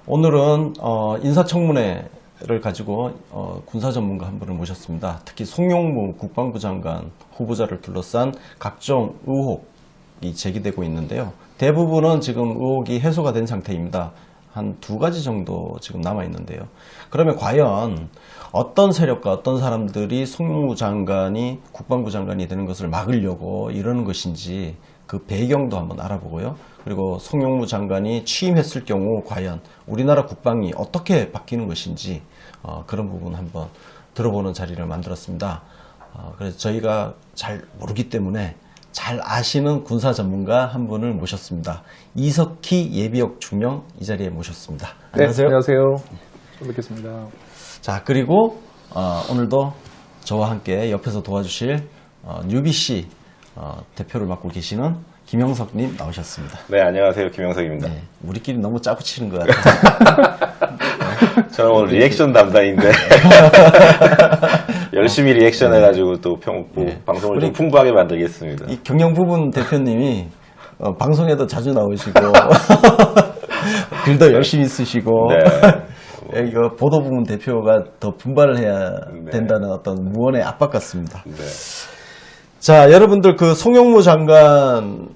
오늘은 인사청문회를 가지고 군사 전문가 한 분을 모셨습니다. 특히 송영무 국방부 장관 후보자를 둘러싼 각종 의혹이 제기되고 있는데요. 대부분은 지금 의혹이 해소가 된 상태입니다. 한 두 가지 정도 지금 남아 있는데요. 그러면 과연 어떤 세력과 어떤 사람들이 송영무 장관이 국방부 장관이 되는 것을 막으려고 이러는 것인지 그 배경도 한번 알아보고요. 그리고 송영무 장관이 취임했을 경우 과연 우리나라 국방이 어떻게 바뀌는 것인지 그런 부분 한번 들어보는 자리를 만들었습니다. 그래서 저희가 잘 모르기 때문에 잘 아시는 군사 전문가 한 분을 모셨습니다. 이석희 예비역 중령 이 자리에 모셨습니다. 안녕하세요. 네, 안녕하세요. 처음 뵙겠습니다. 자, 그리고 오늘도 저와 함께 옆에서 도와주실 UBC 대표를 맡고 계시는 김영석님 나오셨습니다. 네, 안녕하세요. 김영석입니다. 네, 우리끼리 너무 짜고 치는 것 같아요. 저는 오늘 리액션 담당인데 열심히 리액션 해가지고 또 방송을 좀 풍부하게 만들겠습니다. 이 경영부분 대표님이 방송에도 자주 나오시고 글도 열심히 쓰시고 네. 이거 보도부문 대표가 더 분발을 해야 네. 된다는 어떤 무언의 압박 같습니다. 네. 자, 여러분들 그 송영무 장관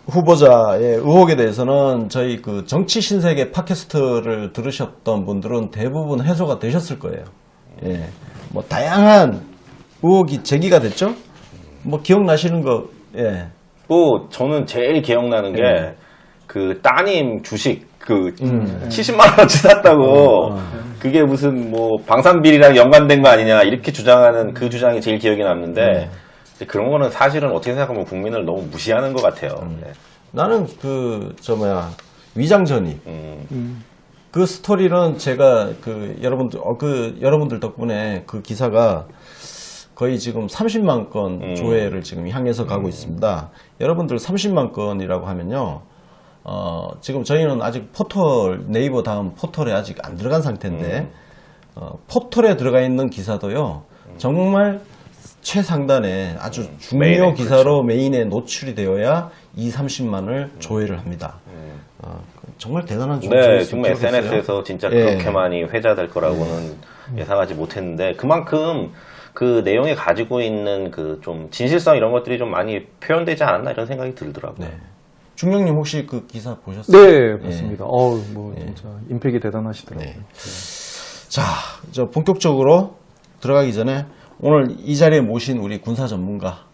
후보자의 의혹에 대해서는 저희 그 정치 신세계 팟캐스트를 들으셨던 분들은 대부분 해소가 되셨을 거예요. 예. 뭐 다양한 의혹이 제기가 됐죠? 뭐 기억나시는 거, 예. 또 저는 제일 기억나는 게 그 따님 주식 70만 원어치 샀다고 그게 무슨 뭐 방산비리랑 연관된 거 아니냐 이렇게 주장하는 그 주장이 제일 기억이 남는데 그런 거는 사실은 어떻게 생각하면 국민을 너무 무시하는 것 같아요. 네. 나는 위장 전입. 그 스토리는 제가 여러분들 덕분에 그 기사가 거의 지금 30만 건 조회를 지금 향해서 가고 있습니다. 여러분들 30만 건이라고 하면요. 지금 저희는 아직 네이버 다음 포털에 아직 안 들어간 상태인데, 포털에 들어가 있는 기사도요, 정말 최상단에 아주 중요 메인에, 기사로 그렇죠. 메인에 노출이 되어야 30만을 조회를 합니다. 정말 대단한 네, 정말 SNS에서 진짜 그렇게 많이 회자될 거라고는 예상하지 못했는데 그만큼 그 내용이 가지고 있는 그 좀 진실성 이런 것들이 좀 많이 표현되지 않았나 이런 생각이 들더라고요. 네. 중령님 혹시 그 기사 보셨어요? 네, 봤습니다. 진짜 임팩이 대단하시더라고요. 네. 자, 본격적으로 들어가기 전에 오늘 이 자리에 모신 우리 군사 전문가,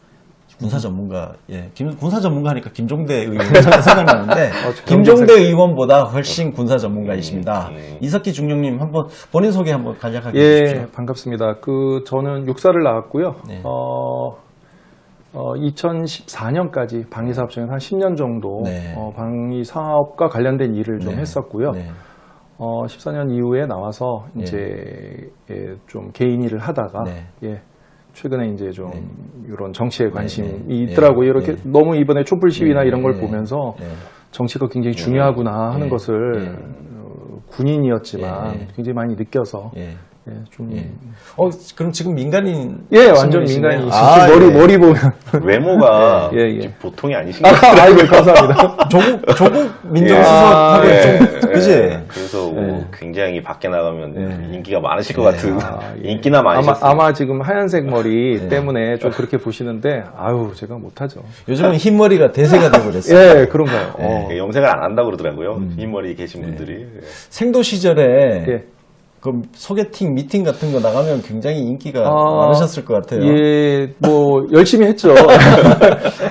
예, 군사 전문가 하니까 김종대 의원 생각나는데 김종대 의원보다 훨씬 군사 전문가이십니다. 이석희 중령님 한번 본인 소개 한번 간략하게 해주십시오. 예, 반갑습니다. 저는 육사를 나왔고요. 네. 2014년까지 방위사업청에서 한 10년 정도 네. 방위사업과 관련된 일을 좀 네. 했었고요. 네. 14년 이후에 나와서 네. 이제 좀 개인 일을 하다가 네. 최근에 이제 좀 이런 정치에 관심이 네. 있더라고요. 이렇게 네. 너무 이번에 촛불 시위나 이런 걸 네. 보면서 네. 정치가 굉장히 중요하구나 하는 네. 것을 군인이었지만 네. 굉장히 많이 느껴서 예. 좀 예. 그럼 지금 민간인? 완전 민간이시죠. 예. 머리 보면 외모가 예. 보통이 아니신 것 같아요. 아이고 감사합니다. 조국 민정수석하고 좀 그지? 그래서 굉장히 밖에 나가면 예. 인기가 많으실 것 예. 같은 예. 인기나 많으셨어요. 아마 지금 하얀색 머리 때문에 좀 그렇게 보시는데 제가 못하죠. 요즘은 흰머리가 대세가 되어버렸어요. 예, 그런가요? 염색을 안 한다고 그러더라고요. 흰머리 계신 분들이. 생도 시절에 예. 그 소개팅 미팅 같은 거 나가면 굉장히 인기가 많으셨을 것 같아요. 예, 열심히 했죠.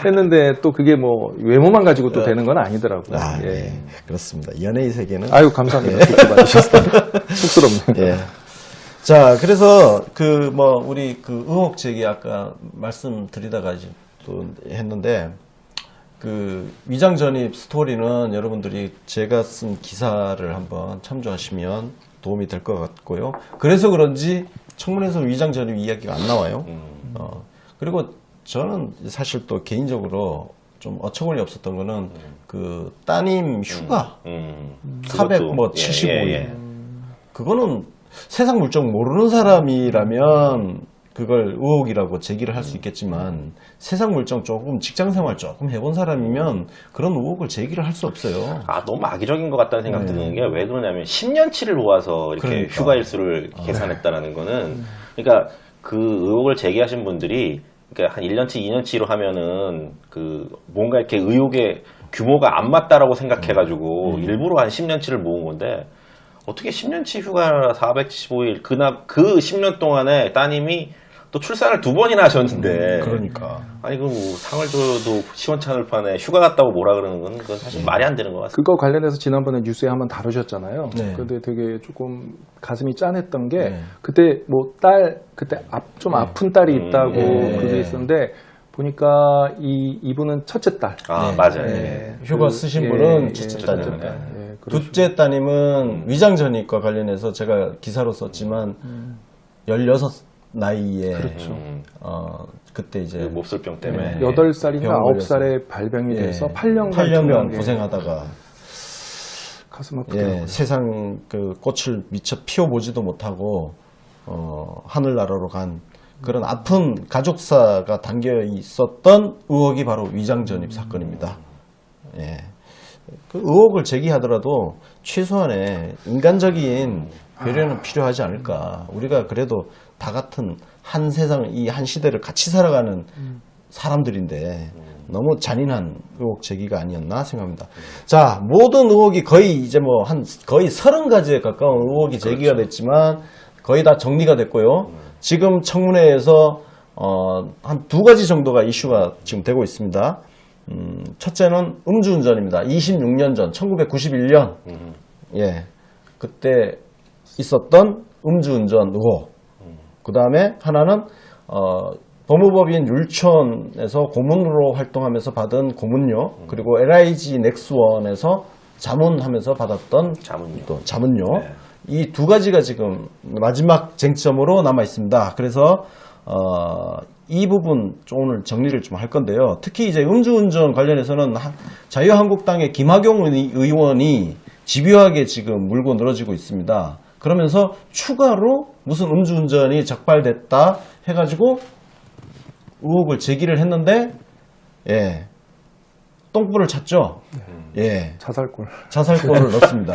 했는데 또 그게 외모만 가지고 또 되는 건 아니더라고요. 네. 그렇습니다. 연예인 세계는. 아유, 감사합니다. 그렇게 봐주셔서. 쑥스럽네요. 예. 자, 그래서 우리 그 의혹 제기 아까 말씀드리다가 이제 또 했는데 그 위장 전입 스토리는 여러분들이 제가 쓴 기사를 한번 참조하시면 도움이 될 것 같고요. 그래서 그런지 청문회에서 위장 전입 이야기가 안 나와요. 그리고 저는 사실 또 개인적으로 좀 어처구니 없었던 거는 그 따님 휴가 475일 그거는 세상 물정 모르는 사람이라면 그걸 의혹이라고 제기를 할 수 있겠지만 세상 물정 조금 직장 생활 조금 해본 사람이면 그런 의혹을 제기를 할 수 없어요. 아, 너무 악의적인 것 같다는 생각 네. 드는 게 왜 그러냐면 10년치를 모아서 이렇게 그러니까. 휴가 일수를 계산했다라는 거는 그러니까 그 의혹을 제기하신 분들이 그러니까 한 1년치, 2년치로 하면은 그 뭔가 이렇게 의혹의 규모가 안 맞다라고 생각해가지고 일부러 한 10년치를 모은 건데 어떻게 10년치 휴가 475일 그 10년 동안에 따님이 또 출산을 2번이나 하셨는데 그러니까. 아니 그럼 뭐 상을 줘도 시원찮을 판에 휴가 갔다고 뭐라 그러는 건 그건 사실 말이 안 되는 것 같습니다. 그거 관련해서 지난번에 뉴스에 한번 다루셨잖아요. 네. 근데 되게 조금 가슴이 짠했던 게 네. 그때 뭐 그때 좀 아픈 딸이 있다고 네. 그게 있었는데 보니까 이분은 첫째 딸. 아 네. 맞아요. 네. 휴가 쓰신 분은 첫째 따님. 둘째 따님은 위장전입과 관련해서 제가 기사로 썼지만 16 나이에 그렇죠. 그때 이제 그 몹쓸병 때문에 네. 8살인가 병원 9살에 발병이 돼서 예. 8년간 8년간 고생하다가 가슴 아프더라고요. 예, 세상 그 꽃을 미처 피워보지도 못하고 하늘나라로 간 그런 아픈 가족사가 담겨 있었던 의혹이 바로 위장전입 사건입니다. 예. 그 의혹을 제기하더라도 최소한의 인간적인 배려는 필요하지 않을까. 우리가 그래도 다 같은 한 세상, 이 한 시대를 같이 살아가는 사람들인데 너무 잔인한 의혹 제기가 아니었나 생각합니다. 자, 모든 의혹이 거의 이제 뭐 거의 30가지에 가까운 의혹이 제기가 됐지만 거의 다 정리가 됐고요. 지금 청문회에서 한 2가지 정도가 이슈가 지금 되고 있습니다. 첫째는 음주운전입니다. 26년 전, 1991년, 예, 그때 있었던 음주운전 의혹. 그 다음에 하나는 법무법인 율촌에서 고문으로 활동하면서 받은 고문료, 그리고 LIG 넥스원에서 자문하면서 받았던 자문료. 또 자문료. 네. 이 2가지가 지금 마지막 쟁점으로 남아 있습니다. 그래서 이 부분 좀 오늘 정리를 좀 할 건데요. 특히 이제 음주운전 관련해서는 자유한국당의 김학용 의원이 집요하게 지금 물고 늘어지고 있습니다. 그러면서 추가로 무슨 음주운전이 적발됐다 해가지고 의혹을 제기를 했는데, 예, 똥불을 찼죠. 예, 자살골. 자살골을 넣습니다.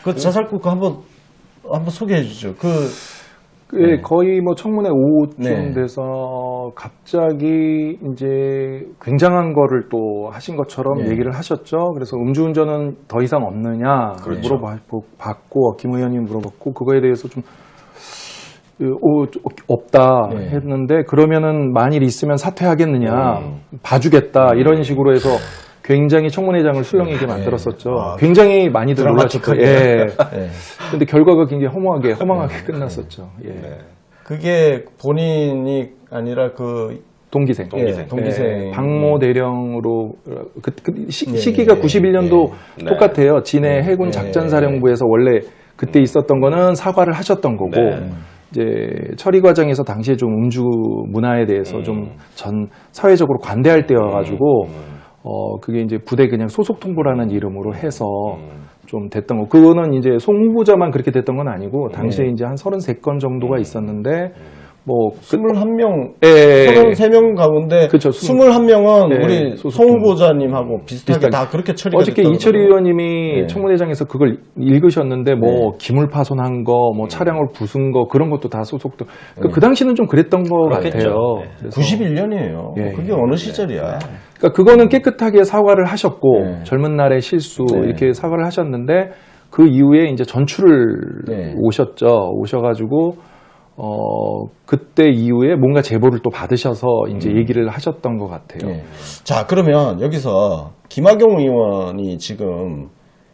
그 자살골 그 한번 소개해 주죠. 예, 거의 뭐 청문회 오후쯤 네. 돼서 갑자기 이제 굉장한 거를 또 하신 것처럼 예. 얘기를 하셨죠. 그래서 음주운전은 더 이상 없느냐 그렇죠. 물어봤고 김 의원님 물어봤고 그거에 대해서 좀 없다 네. 했는데 그러면은 만일 있으면 사퇴하겠느냐 봐주겠다 이런 식으로 해서 굉장히 청문회장을 술렁이게 만들었었죠. 아, 굉장히 많이들 놀라셨죠. 드라마틱하게. 예. 예. 근데 결과가 굉장히 허망하게 끝났었죠. 예. 네. 그게 본인이 아니라 그 동기생. 동기생. 예, 박모 대령으로 예, 시기가 예, 91년도 예. 똑같아요. 진해 해군 예, 작전사령부에서 원래 그때 있었던 거는 사과를 하셨던 거고 네. 이제 처리 과정에서 당시에 좀 음주 문화에 대해서 좀 전 사회적으로 관대할 때여가지고 그게 이제 부대 그냥 소속 통보라는 이름으로 해서 좀 됐던 거. 그거는 이제 송 후보자만 그렇게 됐던 건 아니고 당시에 이제 한 33건 정도가 있었는데 뭐 21명, 예. 33명 가운데 그쵸, 21명은 예, 우리 소속 송 후보자님하고 비슷하게 비슷하게. 다 그렇게 처리가 어저께 됐다고 이철희 그러더라고요. 의원님이 네. 청문회장에서 그걸 읽으셨는데 뭐 네. 기물 파손한 거, 뭐 차량을 부순 거 그런 것도 다 소속도. 그러니까 그 당시는 좀 그랬던 것 그렇겠죠. 같아요. 네. 그래서 91년이에요. 예, 그게 예. 어느 시절이야. 그러니까 그거는 깨끗하게 사과를 하셨고 네. 젊은 날의 실수 네. 이렇게 사과를 하셨는데 그 이후에 이제 전출을 네. 오셔가지고 그때 이후에 뭔가 제보를 또 받으셔서 이제 얘기를 하셨던 것 같아요. 예. 자, 그러면 여기서 김학용 의원이 지금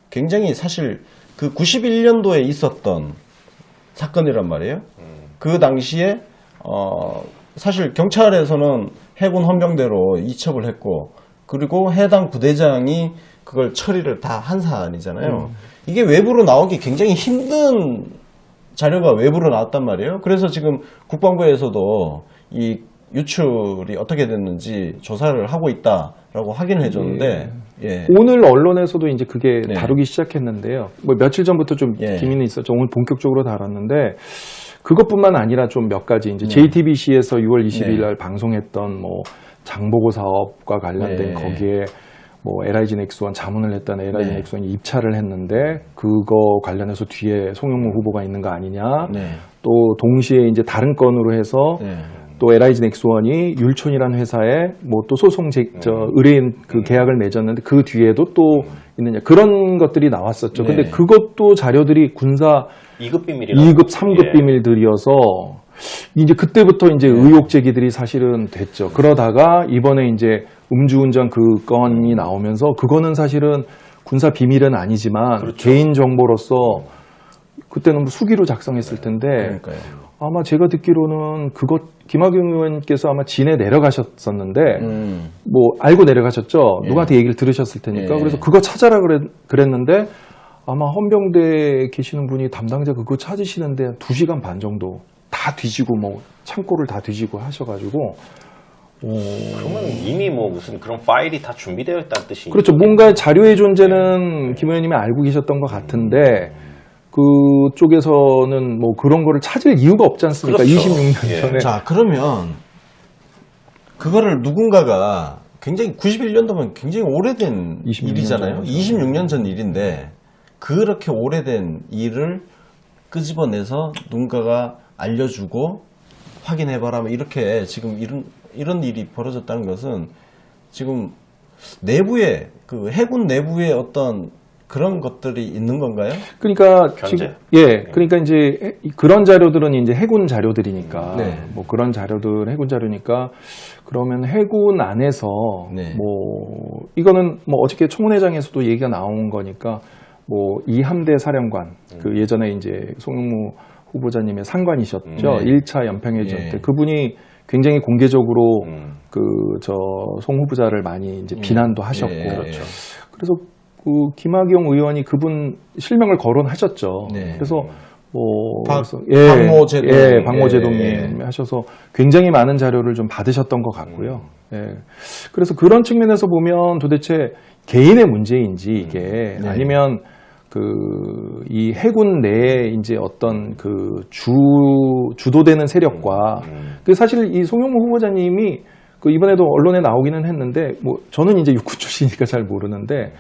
굉장히 사실 그 91년도에 있었던 사건이란 말이에요. 그 당시에 사실 경찰에서는 해군 헌병대로 이첩을 했고 그리고 해당 부대장이 그걸 처리를 다 한 사안이잖아요. 이게 외부로 나오기 굉장히 힘든 자료가 외부로 나왔단 말이에요. 그래서 지금 국방부에서도 이 유출이 어떻게 됐는지 조사를 하고 있다라고 확인을 해줬는데 예. 오늘 언론에서도 이제 그게 네. 다루기 시작했는데요. 뭐 며칠 전부터 좀 예. 기민이 있었죠. 오늘 본격적으로 다뤘는데 그것뿐만 아니라 좀 몇 가지 이제 네. JTBC에서 6월 20일 네. 날 방송했던 뭐 장보고 사업과 관련된 네. 거기에 뭐 LIG 넥스원 자문을 했다는 LIG 네. 넥스원이 입찰을 했는데 그거 관련해서 뒤에 송영무 후보가 있는 거 아니냐. 네. 또 동시에 이제 다른 건으로 해서 네. 또 LIG 넥스원이 율촌이라는 회사에 뭐 또 소송 의뢰인 그 계약을 맺었는데 그 뒤에도 또 있느냐 그런 것들이 나왔었죠. 네. 근데 그것도 자료들이 군사 2급 비밀이라고. 2급, 3급 예. 비밀들이어서 이제 그때부터 이제 의혹 제기들이 사실은 됐죠. 그러다가 이번에 이제 음주운전 그 건이 나오면서 그거는 사실은 군사 비밀은 아니지만 그렇죠. 개인 정보로서 그때는 뭐 수기로 작성했을 텐데 그러니까요. 아마 제가 듣기로는 그것 김학용 의원께서 아마 진에 내려가셨었는데 뭐 알고 내려가셨죠. 예. 누구한테 얘기를 들으셨을 테니까 예. 그래서 그거 찾아라 그랬는데 아마 헌병대에 계시는 분이 담당자 그거 찾으시는데 2시간 반 정도 다 뒤지고 뭐 창고를 다 뒤지고 하셔가지고 그러면 이미 뭐 무슨 그런 파일이 다 준비되어 있다는 뜻이. 그렇죠. 뭔가 자료의 존재는 김 의원님이 알고 계셨던 것 같은데 그쪽에서는 뭐 그런 거를 찾을 이유가 없지 않습니까? 그렇죠. 26년 예. 전에. 자, 그러면 그거를 누군가가 굉장히 91년도면 굉장히 오래된 26년 일이잖아요. 전이죠. 26년 전 일인데 그렇게 오래된 일을 끄집어내서 누군가가 알려주고 확인해봐라 뭐 이렇게 지금 이런 일이 벌어졌다는 것은 지금 내부에 그 해군 내부에 어떤 그런 것들이 있는 건가요? 그러니까 견제. 지금 그러니까 이제 그런 자료들은 이제 해군 자료들이니까 네. 뭐 그런 자료들 해군 자료니까 그러면 해군 안에서 네. 뭐 이거는 뭐 어저께 청문회장에서도 얘기가 나온 거니까 뭐 이함대 사령관 그 예전에 이제 송영무 후보자님의 상관이셨죠. 네. 1차 연평해전 네. 때 그분이 굉장히 공개적으로 음. 그 저 송 후보자를 많이 이제 비난도 하셨고 네. 그렇죠. 그래서 그 김학용 의원이 그분 실명을 거론하셨죠. 네. 그래서 뭐 그래서 박모제동. 박모제동님 예. 하셔서 굉장히 많은 자료를 좀 받으셨던 것 같고요. 예. 그래서 그런 측면에서 보면 도대체 개인의 문제인지 이게 네. 아니면 그 이 해군 내에 이제 어떤 그 주도되는 세력과 그 사실 이 송영무 후보자님이 그 이번에도 언론에 나오기는 했는데 뭐 저는 이제 육군 출신이니까 잘 모르는데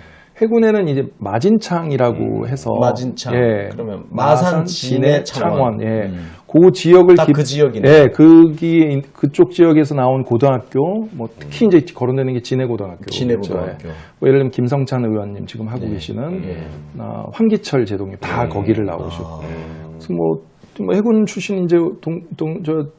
해군에는 이제 마진창이라고 해서 마진창. 예, 그러면 마산, 진해, 창원. 예, 그 지역을 딱 그 지역이네. 예, 그쪽 지역에서 나온 고등학교 뭐 특히 이제 거론되는 게 진해고등학교. 진해고등학교. 그렇죠. 뭐 예를 들면 김성찬 의원님 지금 하고 네. 계시는 예. 황기철 제동님 다 거기를 나오시고. 아. 그래서 뭐 해군 출신 이제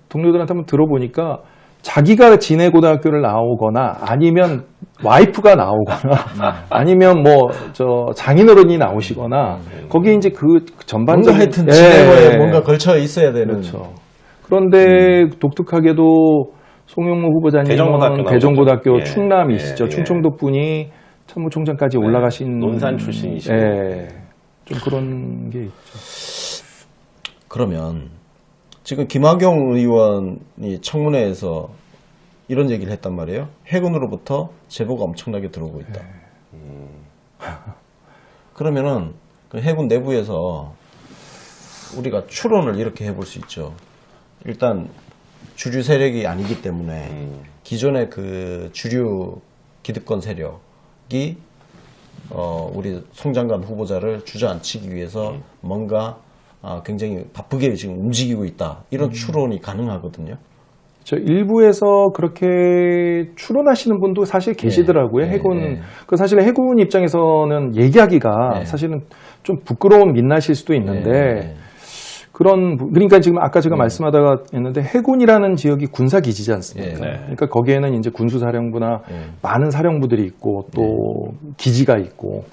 동료들한테 한번 들어보니까 자기가 진해고등학교를 나오거나 아니면 와이프가 나오거나 아니면 뭐 저 장인어른이 나오시거나 거기에 이제 그 뭔가 전반적인 하여튼 예. 진해고에 뭔가 걸쳐 있어야 되는. 그렇죠. 그런데 독특하게도 송영무 후보자님은 대전고등학교 대전고등학교 나오죠. 예. 충남이시죠. 예. 충청도 분이 참모총장까지 올라가신 논산 출신이시고. 예. 좀 그런 게 있죠. 그러면 지금 김학용 의원이 청문회에서 이런 얘기를 했단 말이에요. 해군으로부터 제보가 엄청나게 들어오고 있다. 그러면은 그 해군 내부에서 우리가 추론을 이렇게 해볼 수 있죠. 일단 주류 세력이 아니기 때문에 기존의 그 주류 기득권 세력이 우리 송 장관 후보자를 주저앉히기 위해서 뭔가 굉장히 바쁘게 지금 움직이고 있다. 이런 추론이 가능하거든요. 저 일부에서 그렇게 추론하시는 분도 사실 계시더라고요. 네, 해군 네. 그 사실 해군 입장에서는 얘기하기가 네. 사실은 좀 부끄러운 민낯일 수도 있는데 네. 그러니까 지금 아까 제가 말씀하다가 했는데 해군이라는 지역이 군사 기지지 않습니까? 네. 그러니까 거기에는 이제 군수사령부나 네. 많은 사령부들이 있고 또 기지가 있고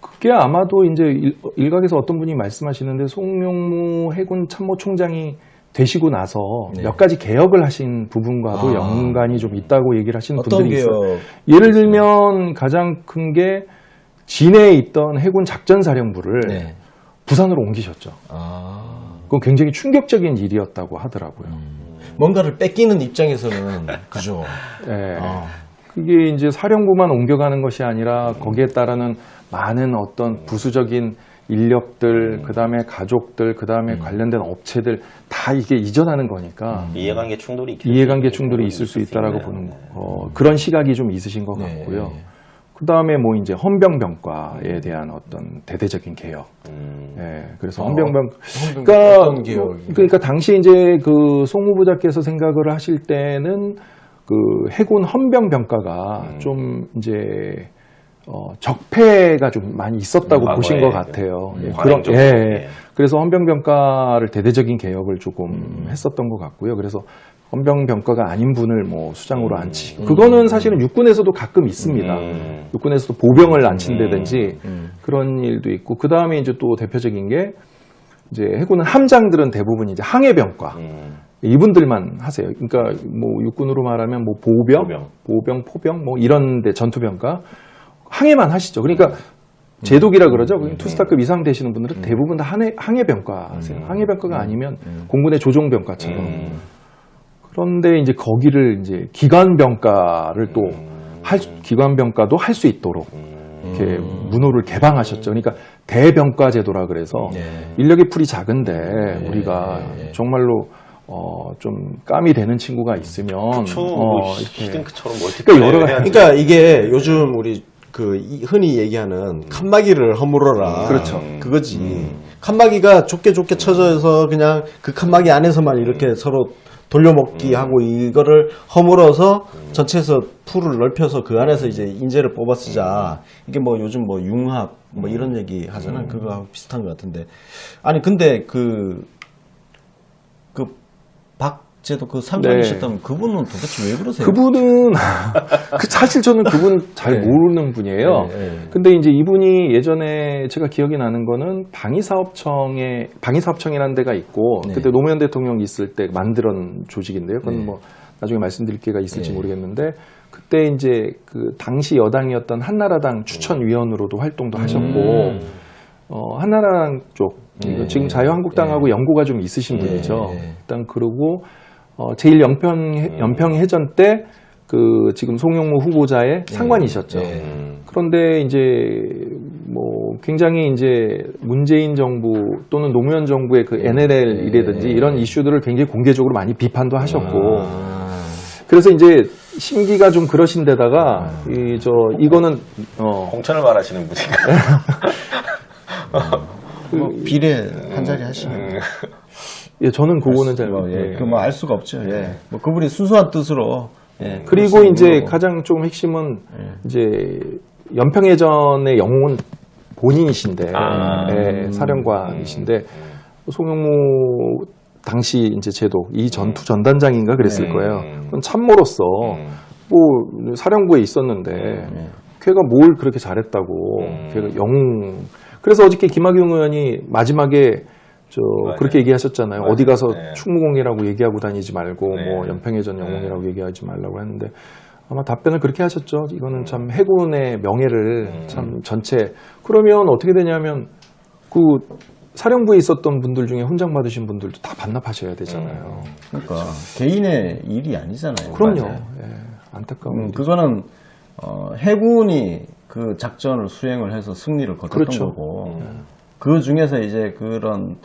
그게 아마도 이제 일각에서 어떤 분이 말씀하시는데 송영무 해군 참모총장이 되시고 나서 네. 몇 가지 개혁을 하신 부분과도 연관이 좀 있다고 얘기를 하시는 어떤 분들이 있어요. 게요? 예를 들면 가장 큰 게 진해에 있던 해군 작전사령부를 네. 부산으로 옮기셨죠. 그건 굉장히 충격적인 일이었다고 하더라고요. 뭔가를 뺏기는 입장에서는 그죠. 예. 그게 이제 사령부만 옮겨가는 것이 아니라 거기에 따르는 많은 어떤 부수적인 인력들, 그 다음에 가족들, 그 다음에 관련된 업체들 다 이게 이전하는 거니까 이해관계 충돌이 이해관계 충돌이 있을 수 있다라고 보는 그런 시각이 좀 있으신 것 네. 같고요. 그 다음에 뭐 이제 헌병병과에 대한 어떤 대대적인 개혁. 예, 그래서 어떤 개혁이? 그러니까 당시 이제 그 송 후보자께서 생각을 하실 때는 그 해군 헌병병과가 좀 이제 적폐가 좀 많이 있었다고 보신 것 같아요. 예, 관행적으로. 예. 그래서 헌병병과를 대대적인 개혁을 조금 했었던 것 같고요. 그래서 헌병병과가 아닌 분을 뭐 수장으로 앉히고 그거는 사실은 육군에서도 가끔 있습니다. 육군에서도 보병을 앉힌다든지 그런 일도 있고 그 다음에 이제 또 대표적인 게 이제 해군은 함장들은 대부분 이제 항해병과 이분들만 하세요. 그러니까 뭐 육군으로 말하면 뭐 보병, 포병 뭐 이런데 전투병과 항해만 하시죠. 그러니까 제독이라 그러죠. 투스타급 이상 되시는 분들은 대부분 다 항해병과 하세요. 항해병과가 아니면 공군의 조종병과처럼. 그런데 이제 거기를 이제 기관병과를 또 기관병과도 할 수 있도록 이렇게 문호를 개방하셨죠. 그러니까 대병과 제도라 그래서 인력의 풀이 작은데 우리가 정말로 좀 깜이 되는 친구가 있으면 이렇게 히딩크처럼 그러니까 여러 가지 그러니까 이게 요즘 우리 흔히 얘기하는 칸막이를 허물어라. 그렇죠. 그거지. 칸막이가 좁게 쳐져서 그냥 그 칸막이 안에서만 이렇게 서로 돌려먹기 하고 이거를 허물어서 전체에서 풀을 넓혀서 그 안에서 이제 인재를 뽑아 쓰자. 이게 뭐 요즘 뭐 융합 뭐 이런 얘기 하잖아요. 그거하고 비슷한 것 같은데. 아니 근데 박제도 그 상관이셨다면 그분은 도대체 왜 그러세요? 그분은 사실 저는 그분 잘 모르는 분이에요. 네. 근데 이제 이분이 예전에 제가 기억이 나는 거는 방위사업청이라는 데가 있고 그때 노무현 대통령이 있을 때 만들었던 조직인데요. 그건 뭐 나중에 말씀드릴 기회가 있을지 모르겠는데 그때 이제 그 당시 여당이었던 한나라당 추천위원으로도 활동도 하셨고 한나라당 쪽 지금 자유한국당하고 연고가 좀 있으신 분이죠. 일단 그러고 제일 연평해전 때 그 지금 송영무 후보자의 상관이셨죠. 그런데 이제 뭐 굉장히 이제 문재인 정부 또는 노무현 정부의 그 NLL이라든지 이런 이슈들을 굉장히 공개적으로 많이 비판도 하셨고 그래서 이제 심기가 좀 그러신 데다가 이거는 공천을 말하시는 분인가요? 뭐 비례 한 자리 하시면 예, 저는 그거는 잘 그뭐 알 수가 없죠. 뭐 그분이 순수한 뜻으로 그리고 이제 가장 좀 핵심은 이제 연평해전의 영웅은 본인이신데 사령관이신데 송영무 당시 이제 제독 이 전투 전단장인가 그랬을 거예요. 그건 참모로서 뭐 사령부에 있었는데 걔가 뭘 그렇게 잘했다고 걔가 영웅. 그래서 어저께 김학용 의원이 마지막에 그렇게 얘기하셨잖아요. 어디 가서 충무공이라고 얘기하고 다니지 말고 뭐 연평해전 영웅이라고 얘기하지 말라고 했는데 아마 답변을 그렇게 하셨죠. 이거는 참 해군의 명예를 참 전체 그러면 어떻게 되냐면 그 사령부에 있었던 분들 중에 훈장 받으신 분들도 다 반납하셔야 되잖아요. 그러니까 개인의 일이 아니잖아요. 그럼요. 맞아요. 안타까운 그거는 해군이 그 작전을 수행을 해서 승리를 거뒀던 거고 그 중에서 이제 그런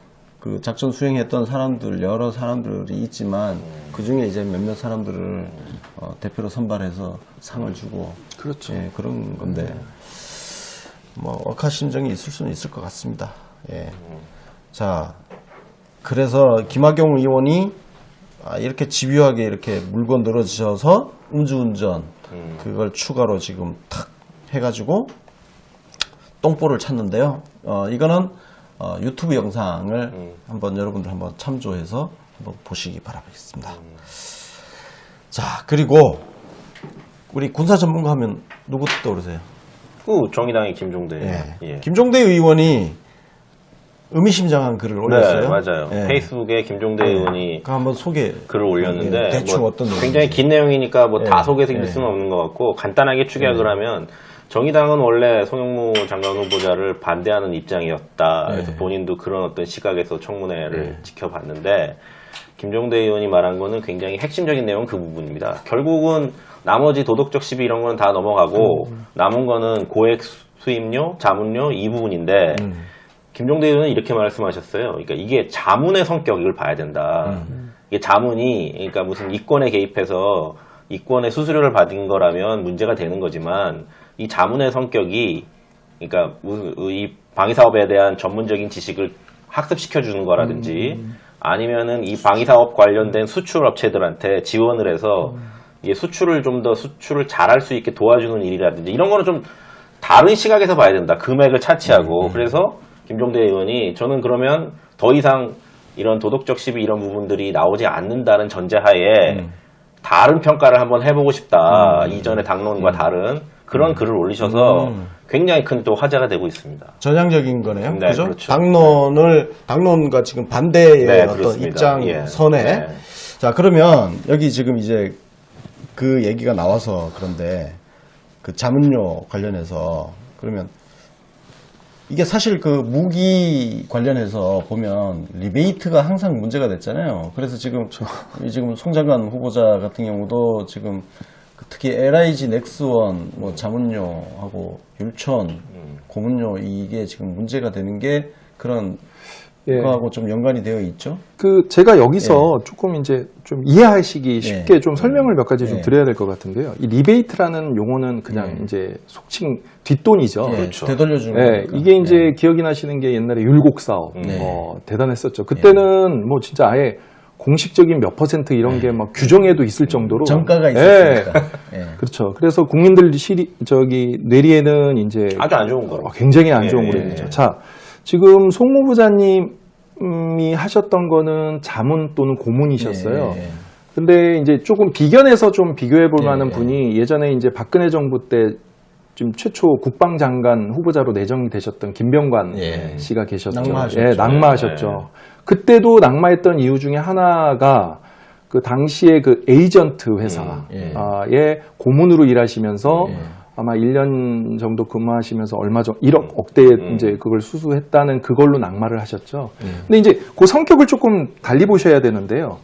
그 작전 수행했던 사람들 여러 사람들이 있지만 그 중에 이제 몇몇 사람들을 대표로 선발해서 상을 주고 그렇죠. 그런 건데 뭐 억하심정이 있을 수는 있을 것 같습니다. 자, 그래서 김학용 의원이 이렇게 집요하게 이렇게 물건 늘어지셔서 음주운전 그걸 추가로 지금 탁 해가지고 똥볼을 찾는데요. 이거는 유튜브 영상을 한번 여러분들 한번 참조해서 한번 보시기 바라겠습니다. 자, 그리고 우리 군사 전문가 하면 누구 떠오르세요? 정의당의 김종대. 김종대 의원이 의미심장한 글을 올렸어요. 네, 맞아요. 페이스북에 김종대 의원이 그 한번 글을 올렸는데 대충 뭐 어떤 굉장히 긴 내용이니까 뭐 다 소개해드릴 수는 없는 것 같고 간단하게 축약을 하면 정의당은 원래 송영무 장관 후보자를 반대하는 입장이었다. 그래서 네. 본인도 그런 어떤 시각에서 청문회를 지켜봤는데 김종대 의원이 말한 거는 굉장히 핵심적인 내용은 그 부분입니다. 결국은 나머지 도덕적 시비 이런 거는 다 넘어가고 남은 거는 고액 수임료, 자문료 이 부분인데 김종대 의원은 이렇게 말씀하셨어요. 그러니까 이게 자문의 성격을 봐야 된다. 이게 자문이 그러니까 무슨 이권에 개입해서 이권의 수수료를 받은 거라면 문제가 되는 거지만 이 자문의 성격이 그러니까 무슨 이 방위 사업에 대한 전문적인 지식을 학습시켜 주는 거라든지 아니면은 이 방위 사업 관련된 수출 업체들한테 지원을 해서 이게 수출을 좀 더 수출을 잘할 수 있게 도와주는 일이라든지 이런 거는 좀 다른 시각에서 봐야 된다. 금액을 차치하고 그래서 김종대 의원이 저는 그러면 더 이상 이런 도덕적 시비 이런 부분들이 나오지 않는다는 전제하에 다른 평가를 한번 해보고 싶다. 이전의 당론과 다른 그런 글을 올리셔서 굉장히 큰 또 화제가 되고 있습니다. 전향적인 거네요. 네, 그죠? 그렇죠. 당론과 지금 반대의 네, 어떤 그렇습니다. 입장선에. 예. 네. 자, 그러면 여기 지금 이제 그 얘기가 나와서 그런데 그 자문료 관련해서 그러면 이게 사실 그 무기 관련해서 보면 리베이트가 항상 문제가 됐잖아요. 그래서 지금 송 장관 후보자 같은 경우도 지금 특히 LIG 넥스원 뭐 자문료하고 율촌 고문료 이게 지금 문제가 되는 게 그런 예. 거하고 좀 연관이 되어 있죠. 그 제가 여기서 조금 이제 좀 이해하시기 쉽게 예. 좀 설명을 몇 가지 좀 예. 드려야 될 것 같은데요. 이 리베이트라는 용어는 그냥 이제 속칭 뒷돈이죠. 예, 그렇죠. 되돌려주는 예, 거니까. 이게 이제 기억이 나시는 게 옛날에 율곡 사업 대단했었죠. 그때는 뭐 진짜 아예 공식적인 몇 퍼센트 이런 게 막 규정에도 있을 정도로 정가가 예. 있었으니까. 예. 그렇죠. 그래서 국민들 뇌리에는 이제 아주 안 좋은 거로. 굉장히 안 좋은 예, 거죠. 예. 자, 지금 송 후보자님이 하셨던 거는 자문 또는 고문이셨어요. 예, 예. 근데 이제 조금 비견해서 좀 비교해 볼 만한 예. 분이 예전에 이제 박근혜 정부 때 지금 최초 국방장관 후보자로 내정이 되셨던 김병관 예. 씨가 계셨죠. 낙마하셨죠. 예, 낙마하셨죠. 그때도 낙마했던 이유 중에 하나가 그 당시에 그 에이전트 회사의 고문으로 일하시면서 예. 아마 1년 정도 근무하시면서 얼마 전 1억 억대 이제 그걸 수수했다는 그걸로 낙마를 하셨죠. 근데 이제 그 성격을 조금 달리 보셔야 되는데요.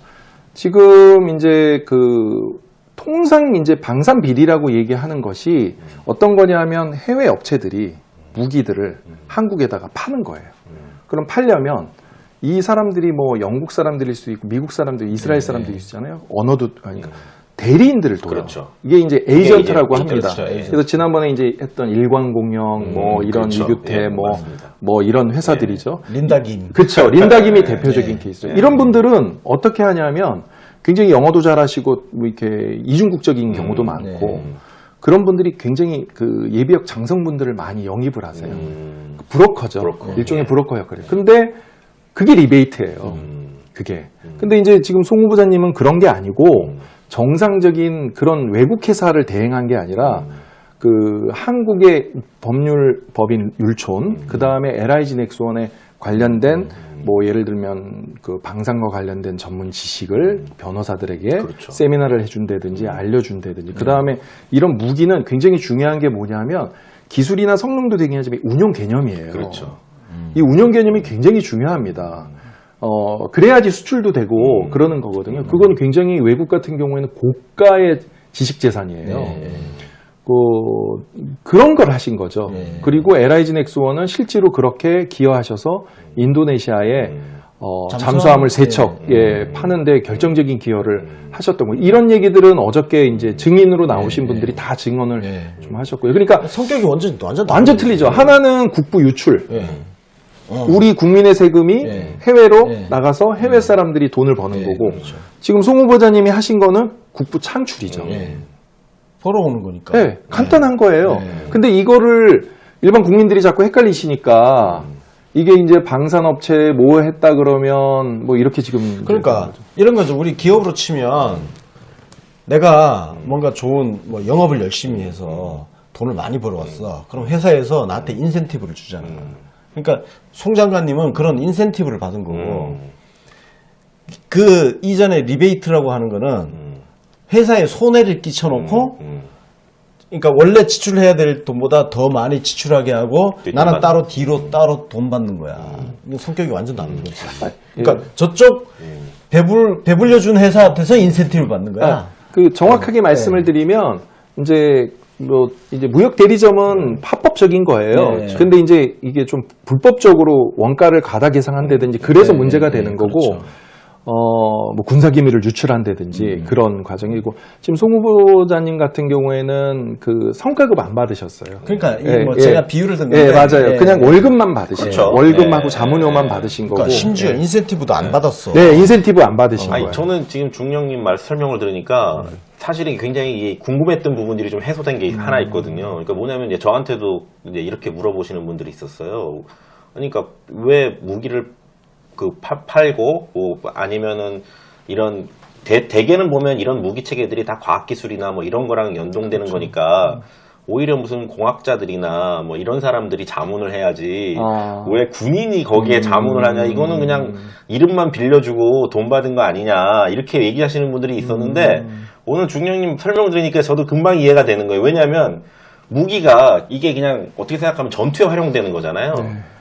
지금 이제 그 통상 이제 방산 비리라고 얘기하는 것이 어떤 거냐면 해외 업체들이 무기들을 한국에다가 파는 거예요. 그럼 팔려면 이 사람들이 뭐 영국 사람들일 수도 있고 미국 사람들, 이스라엘 사람들이 있잖아요. 언어도 그러니까 대리인들을 둬요. 그렇죠. 이게 이제 에이전트라고 이제, 합니다. 그렇죠, 에이전트. 그래서 지난번에 이제 했던 일광공영, 뭐 이런 그렇죠. 이규태, 예, 뭐 맞습니다. 이런 회사들이죠. 린다김. 그렇죠. 린다김이 대표적인 네. 케이스죠. 이런 분들은 어떻게 하냐면 굉장히 영어도 잘하시고 뭐 이렇게 이중국적인 경우도 많고 그런 분들이 굉장히 그 예비역 장성분들을 많이 영입을 하세요. 브로커죠. 브로커. 일종의 브로커 역할이에요. 근데 그게 리베이트예요. 그게. 근데 이제 지금 송 후보자님은 그런 게 아니고 정상적인 그런 외국 회사를 대행한 게 아니라 그 한국의 법인 율촌, 그 다음에 LIG 넥스원에 관련된 뭐 예를 들면 그 방산과 관련된 전문 지식을 변호사들에게 그렇죠. 세미나를 해준다든지 알려준다든지 그 다음에 이런 무기는 굉장히 중요한 게 뭐냐면 기술이나 성능도 되긴 하지만 운용 개념이에요. 그렇죠. 이 운영 개념이 굉장히 중요합니다. 그래야지 수출도 되고 그러는 거거든요. 그건 굉장히 외국 같은 경우에는 고가의 지식 재산이에요. 그런 걸 하신 거죠. 그리고 LIG 넥스원은 실제로 그렇게 기여하셔서 인도네시아에 잠수함을 세 척 파는데 결정적인 기여를 하셨던 거예요. 이런 얘기들은 어저께 이제 증인으로 나오신 분들이 다 증언을 좀 하셨고요. 그러니까 성격이 완전 완전 틀리죠. 하나는 국부 유출. 예. 우리 국민의 세금이 해외로 예. 나가서 해외 사람들이 돈을 버는 거고 그렇죠. 지금 송 후보자님이 하신 거는 국부 창출이죠. 예. 벌어오는 거니까. 네, 간단한 거예요. 네. 근데 이거를 일반 국민들이 자꾸 헷갈리시니까 이게 이제 방산업체에 뭐 했다 그러면 뭐 이렇게 지금 그러니까 이런 거죠. 우리 기업으로 치면 내가 뭔가 좋은 뭐 영업을 열심히 해서 돈을 많이 벌어왔어. 그럼 회사에서 나한테 인센티브를 주잖아. 그러니까 송 장관님은 그런 인센티브를 받은 거고 그 이전에 리베이트라고 하는 거는 회사에 손해를 끼쳐놓고 그러니까 원래 지출해야 될 돈보다 더 많이 지출하게 하고 나는 뒷돈 따로 뒤로 따로 돈 받는 거야. 이거 성격이 완전 다른 거지. 그러니까 저쪽 배불려준 회사한테서 인센티브를 받는 거야. 아, 그 정확하게 말씀을 드리면 이제 뭐 이제 무역 대리점은 합법적인 거예요. 네. 근데 이제 이게 좀 불법적으로 원가를 과다 계상한다든지 그래서 네, 문제가 네, 되는 거고 그렇죠. 뭐 군사 기밀을 유출한다든지 그런 과정이고 지금 송 후보자님 같은 경우에는 그 성과급 안 받으셨어요. 그러니까 이게 예, 뭐 예. 제가 비유를 든 예, 건데 맞아요. 예. 그냥 월급만 받으신 그렇죠. 거예요. 월급하고 예, 자문료만 예. 받으신 거고. 그러니까 심지어 예. 인센티브도 안 받았어. 네, 인센티브 안 받으신 아니 거예요. 저는 지금 중령님 설명을 들으니까 사실은 굉장히 궁금했던 부분들이 좀 해소된 게 하나 있거든요. 그러니까 뭐냐면 이제 저한테도 이제 이렇게 물어보시는 분들이 있었어요. 그러니까 왜 무기를 팔고 뭐 아니면은 이런 대개는 보면 이런 무기 체계들이 다 과학기술이나 뭐 이런 거랑 연동되는 거니까 오히려 무슨 공학자들이나 뭐 이런 사람들이 자문을 해야지 왜 군인이 거기에 자문을 하냐 이거는 그냥 이름만 빌려주고 돈 받은 거 아니냐 이렇게 얘기하시는 분들이 있었는데 오늘 중령님 설명 들으니까 저도 금방 이해가 되는 거예요. 왜냐하면 무기가 이게 그냥 어떻게 생각하면 전투에 활용되는 거잖아요.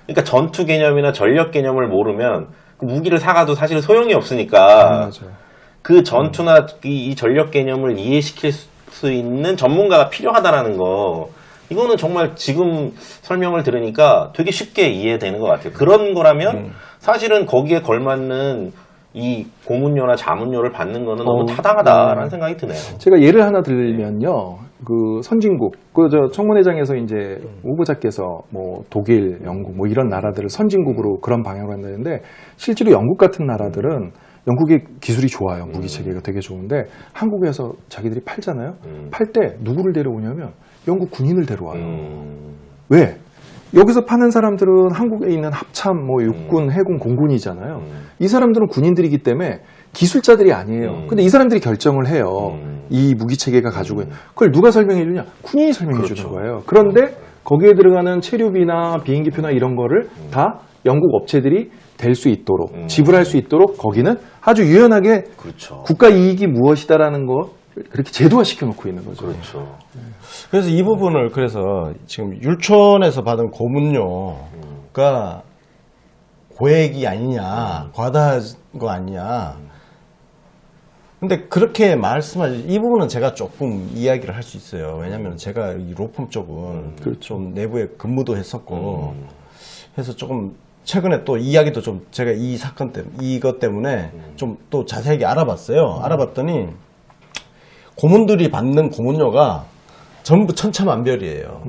그러니까 전투 개념이나 전력 개념을 모르면 그 무기를 사가도 사실 소용이 없으니까 맞아요. 그 전투나 이 전력 개념을 이해시킬 수 있는 전문가가 필요하다라는 거 이거는 정말 지금 설명을 들으니까 되게 쉽게 이해되는 것 같아요. 그런 거라면 사실은 거기에 걸맞는 이 고문료나 자문료를 받는 거는 너무 타당하다라는 생각이 드네요. 제가 예를 하나 들면요. 그 선진국, 저 청문회장에서 이제 후보자께서 뭐 독일, 영국 뭐 이런 나라들을 선진국으로 그런 방향으로 한다는데 실제로 영국 같은 나라들은 영국의 기술이 좋아요. 무기 체계가 되게 좋은데 한국에서 자기들이 팔잖아요. 팔 때 누구를 데려오냐면 영국 군인을 데려와요. 왜? 여기서 파는 사람들은 한국에 있는 합참, 뭐 육군, 해군, 공군이잖아요. 이 사람들은 군인들이기 때문에 기술자들이 아니에요. 근데 이 사람들이 결정을 해요. 이 무기 체계가 가지고 있는. 그걸 누가 설명해 주냐? 군인이 설명해 그렇죠. 주는 거예요. 그런데 거기에 들어가는 체류비나 비행기표나 이런 거를 다 영국 업체들이 될 수 있도록 지불할 수 있도록 거기는 아주 유연하게 그렇죠. 국가 이익이 무엇이다라는 거 그렇게 제도화 시켜 놓고 있는 거죠. 그렇죠. 그래서 이 부분을 그래서 지금 율촌에서 받은 고문료가 고액이 아니냐, 과다한 거 아니냐. 근데 그렇게 말씀하시, 이 부분은 제가 조금 이야기를 할 수 있어요. 왜냐면 제가 이 로펌 쪽은 좀 내부에 근무도 했었고, 해서 조금 최근에 또 이야기도 좀 제가 이 사건 때문에, 이것 때문에 좀 또 자세하게 알아봤어요. 알아봤더니 고문들이 받는 고문료가 전부 천차만별이에요.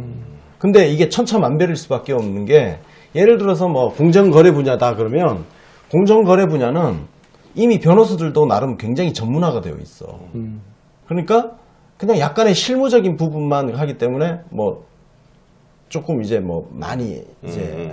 근데 이게 천차만별일 수밖에 없는 게 예를 들어서 뭐 공정거래 분야다 그러면 공정거래 분야는 이미 변호사들도 나름 굉장히 전문화가 되어 있어. 그러니까 그냥 약간의 실무적인 부분만 하기 때문에 뭐 조금 이제 뭐 많이 이제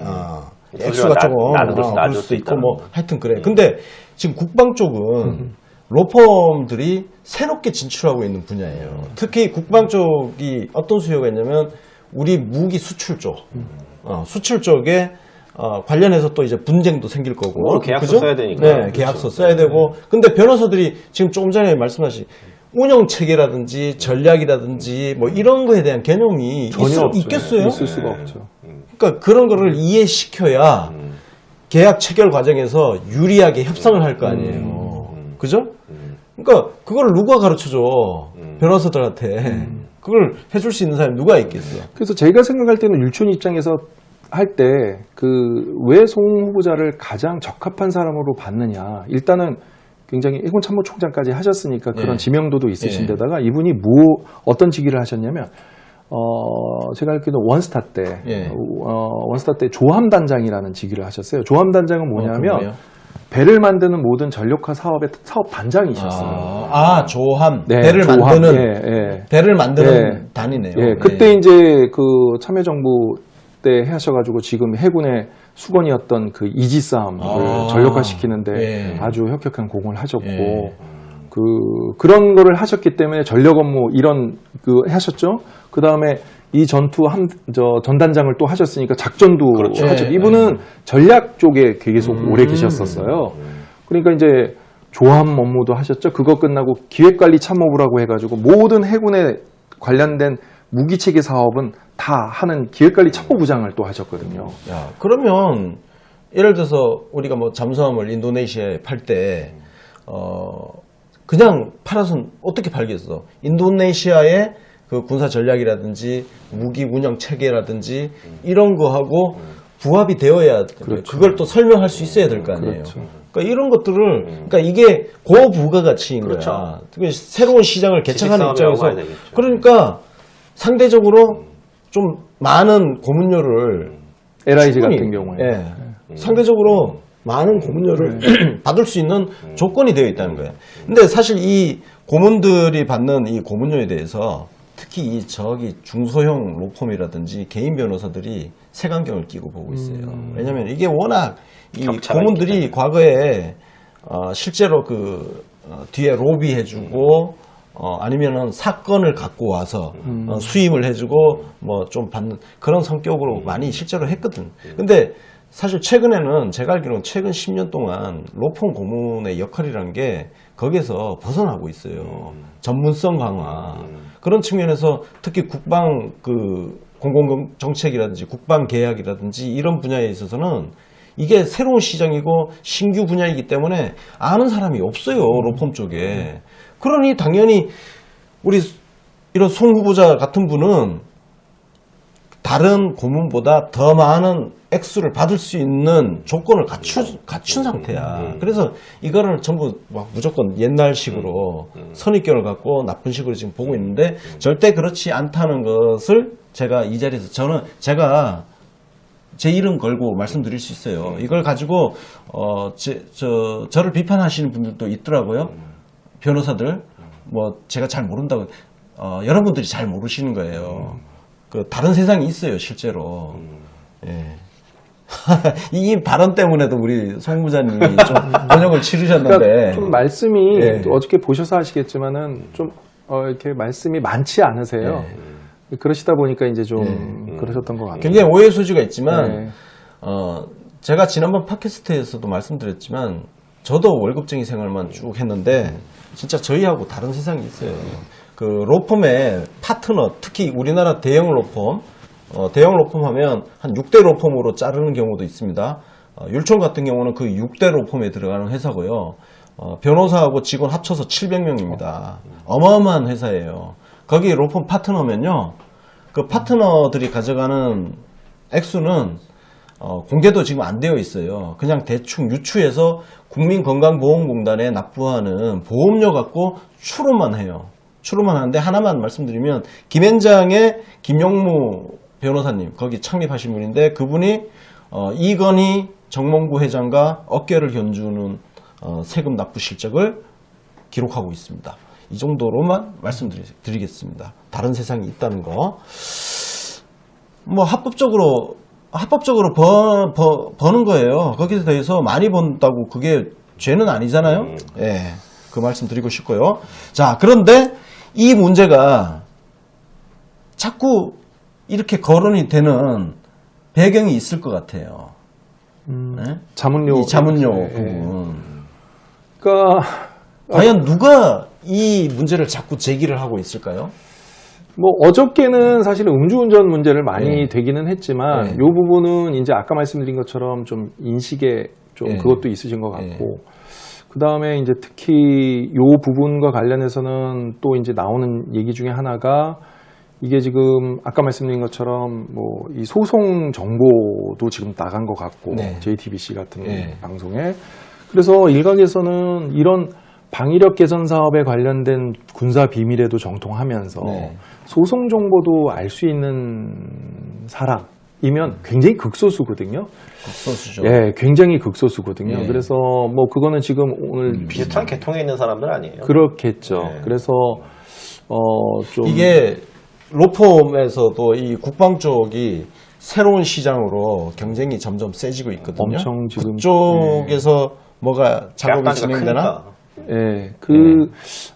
액수가 조금 낮을 수도 수 있고 있다. 뭐 하여튼 그래. 근데 지금 국방 쪽은 로펌들이 새롭게 진출하고 있는 분야예요. 특히 국방 쪽이 어떤 수요가 있냐면 우리 무기 수출 쪽, 수출 쪽에 관련해서 또 이제 분쟁도 생길 거고. 계약서 그죠? 써야 되니까. 네, 그렇죠. 계약서 써야 되고. 근데 변호사들이 지금 조금 전에 말씀하신 운영 체계라든지 전략이라든지 뭐 이런 거에 대한 개념이 전혀 없죠. 있겠어요? 있을 수가 없죠. 그러니까 그런 거를 이해시켜야 계약 체결 과정에서 유리하게 협상을 할 거 아니에요. 그죠? 그러니까 그걸 누가 가르쳐줘? 변호사들한테. 그걸 해줄 수 있는 사람이 누가 있겠어? 그래서 제가 생각할 때는 율촌 입장에서 할 때 그 왜 송 후보자를 가장 적합한 사람으로 봤느냐. 일단은 굉장히 해군 참모총장까지 하셨으니까 그런 예. 지명도도 있으신 예. 데다가 이분이 어떤 직위를 하셨냐면 제가 알기로는 원스타 때 예. 원스타 때 조함단장이라는 직위를 하셨어요. 조함단장은 뭐냐면 뭐예요? 배를 만드는 모든 전력화 사업의 사업 단장이셨어요. 조함. 네, 배를 조함. 만드는 예. 배를 만드는 예. 단이네요. 예, 그때 이제 그 참여정부 때 하셔가지고 지금 해군의 수건이었던 그 이지 싸움을 전력화시키는데 예. 아주 혁혁한 공을 하셨고 예. 그런 거를 하셨기 때문에 전력 업무 이런 하셨죠. 그 다음에 이 전단장을 또 하셨으니까 작전도 그렇죠. 하죠. 예. 이분은 전략 쪽에 계속 오래 계셨었어요. 그러니까 이제 조함 업무도 하셨죠. 그거 끝나고 기획관리 참모부라고 해가지고 모든 해군에 관련된 무기 체계 사업은 다 하는 기획관리 첩보부장을 또 하셨거든요. 야, 그러면 예를 들어서 우리가 뭐 잠수함을 인도네시아에 팔 때 그냥 팔아서는 어떻게 팔겠어? 인도네시아의 그 군사 전략이라든지 무기 운영 체계라든지 이런 거하고 부합이 되어야 그렇죠. 그걸 또 설명할 수 있어야 될 거 아니에요. 그렇죠. 그러니까 이런 것들을 그러니까 이게 고부가가치인 그렇죠. 거야. 그게 새로운 시장을 개척하는 지식사업이라고 입장에서 봐야 되겠죠. 그러니까 상대적으로 좀 많은 고문료를 LIG 충분히, 같은 경우에. 상대적으로 많은 고문료를 받을 수 있는 조건이 되어 있다는 거예요. 근데 사실 이 고문들이 받는 이 고문료에 대해서 특히 이 저기 중소형 로펌이라든지 개인 변호사들이 색안경을 끼고 보고 있어요. 왜냐하면 이게 워낙 이 격차가 고문들이 과거에 실제로 뒤에 로비해주고 아니면은 사건을 갖고 와서 수임을 해주고 뭐 좀 받는 그런 성격으로 많이 실제로 했거든. 근데 사실 최근에는 제가 알기로는 최근 10년 동안 로펌 고문의 역할이라는 게 거기에서 벗어나고 있어요. 전문성 강화. 그런 측면에서 특히 국방 공공정책이라든지 국방 계약이라든지 이런 분야에 있어서는 이게 새로운 시장이고 신규 분야이기 때문에 아는 사람이 없어요. 로펌 쪽에. 그러니 당연히 우리 이런 송 후보자 같은 분은 다른 고문보다 더 많은 액수를 받을 수 있는 조건을 갖춘 상태야. 그래서 이거를 전부 막 무조건 옛날식으로 선입견을 갖고 나쁜 식으로 지금 보고 있는데 절대 그렇지 않다는 것을 제가 이 자리에서 제가 제 이름 걸고 말씀드릴 수 있어요. 이걸 가지고 저를 비판하시는 분들도 있더라고요. 변호사들 뭐 제가 잘 모른다고 여러분들이 잘 모르시는 거예요. 다른 세상이 있어요, 실제로. 예. 이 발언 때문에도 우리 송 부장님이 좀 번역을 치르셨는데. 그러니까 좀 말씀이 예. 어저께 보셔서 아시겠지만은 좀 이렇게 말씀이 많지 않으세요. 그러시다 보니까 이제 좀 그러셨던 것 같아요. 굉장히 오해 소지가 있지만 네. 제가 지난번 팟캐스트에서도 말씀드렸지만 저도 월급쟁이 생활만 쭉 했는데 진짜 저희하고 다른 세상이 있어요. 그 로펌의 파트너, 특히 우리나라 대형 로펌 하면 한 6대 로펌으로 자르는 경우도 있습니다. 율촌 같은 경우는 그 6대 로펌에 들어가는 회사고요. 변호사하고 직원 합쳐서 700명입니다. 어마어마한 회사예요. 거기 로펌 파트너면요. 그 파트너들이 가져가는 액수는 공개도 지금 안 되어 있어요. 그냥 대충 유추해서 국민건강보험공단에 납부하는 보험료 갖고 추론만 해요. 추론만 하는데 하나만 말씀드리면 김앤장의 김용무 변호사님 거기 창립하신 분인데 그분이 이건희 정몽구 회장과 어깨를 견주는 세금 납부 실적을 기록하고 있습니다. 이 정도로만 말씀드리겠습니다. 다른 세상이 있다는 거. 뭐 합법적으로 버는 거예요. 거기에 대해서 많이 번다고 그게 죄는 아니잖아요. 예, 그 말씀 드리고 싶고요. 자, 그런데 이 문제가 자꾸 이렇게 거론이 되는 배경이 있을 것 같아요. 네? 자문료. 이 자문료 예. 부분. 그러니까 과연 누가 이 문제를 자꾸 제기를 하고 있을까요? 뭐 어저께는 사실 음주운전 문제를 많이 예. 되기는 했지만 예. 이 부분은 이제 아까 말씀드린 것처럼 좀 인식에 좀 예. 그것도 있으신 것 같고 그 다음에 이제 특히 이 부분과 관련해서는 또 이제 나오는 얘기 중에 하나가 이게 지금 아까 말씀드린 것처럼 뭐 이 소송 정보도 지금 나간 것 같고 네. JTBC 같은 네. 방송에 그래서 일각에서는 이런 방위력 개선 사업에 관련된 군사 비밀에도 정통하면서 네. 소송 정보도 알 수 있는 사람이면 굉장히 극소수거든요. 극소수죠. 예, 굉장히 극소수거든요. 예. 그래서 뭐 그거는 지금 오늘 비슷한 계통에 있는 사람들 아니에요? 그렇겠죠. 네. 그래서 좀 이게 로펌에서도 이 국방 쪽이 새로운 시장으로 경쟁이 점점 세지고 있거든요. 엄청 지금 그쪽에서 뭐가 작업이 약간 진행되나? 예,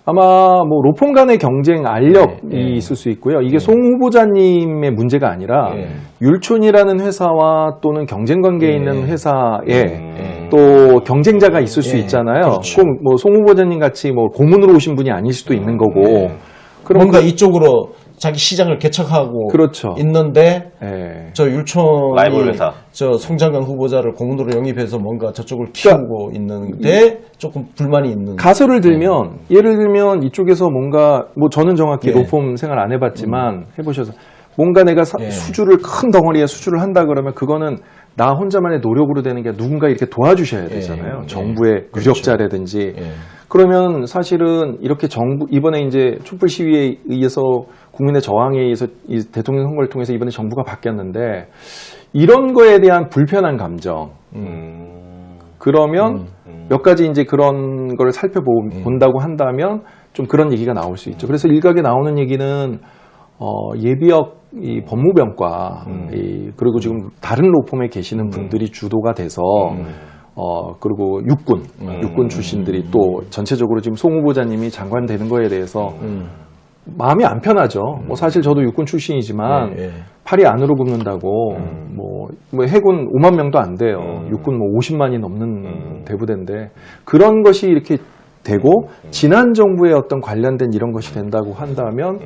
아마 뭐 로펌 간의 경쟁 알력이 예, 예. 있을 수 있고요. 이게 송 후보자님의 문제가 아니라 예. 율촌이라는 회사와 또는 경쟁 관계에 예. 있는 회사에 예. 또 경쟁자가 있을 수 예, 있잖아요. 그렇죠. 꼭 뭐 송 후보자님 같이 뭐 고문으로 오신 분이 아닐 수도 있는 거고. 그럼 뭔가 이쪽으로 자기 시장을 개척하고 그렇죠. 있는데 예. 저 율촌이 라이벌 회사. 저 송장관 후보자를 공으로 영입해서 뭔가 저쪽을 그러니까 키우고 있는데 조금 불만이 있는. 가설을 들면 예를 들면 이쪽에서 뭔가 뭐 저는 정확히 예. 로펌 생활 안 해봤지만 해보셔서 뭔가 내가 예. 수주를 큰 덩어리에 수주를 한다 그러면 그거는 나 혼자만의 노력으로 되는 게 누군가 이렇게 도와주셔야 되잖아요. 예. 정부의 그렇죠. 유력자라든지. 예. 그러면 사실은 이렇게 정부 이번에 이제 촛불 시위에 의해서 국민의 저항에 의해서 이 대통령 선거를 통해서 이번에 정부가 바뀌었는데 이런 거에 대한 불편한 감정 그러면 몇 가지 이제 그런 걸 살펴본다고 한다면 좀 그런 얘기가 나올 수 있죠. 그래서 일각에 나오는 얘기는 예비역 이 법무병과 그리고 지금 다른 로펌에 계시는 분들이 주도가 돼서 그리고 육군 출신들이 또 전체적으로 지금 송 후보자님이 장관 되는 거에 대해서 마음이 안 편하죠. 뭐 사실 저도 육군 출신이지만 예. 팔이 안으로 굽는다고 뭐 해군 5만 명도 안 돼요. 육군 뭐 50만이 넘는 대부대인데 그런 것이 이렇게 되고 지난 정부의 어떤 관련된 이런 것이 된다고 한다면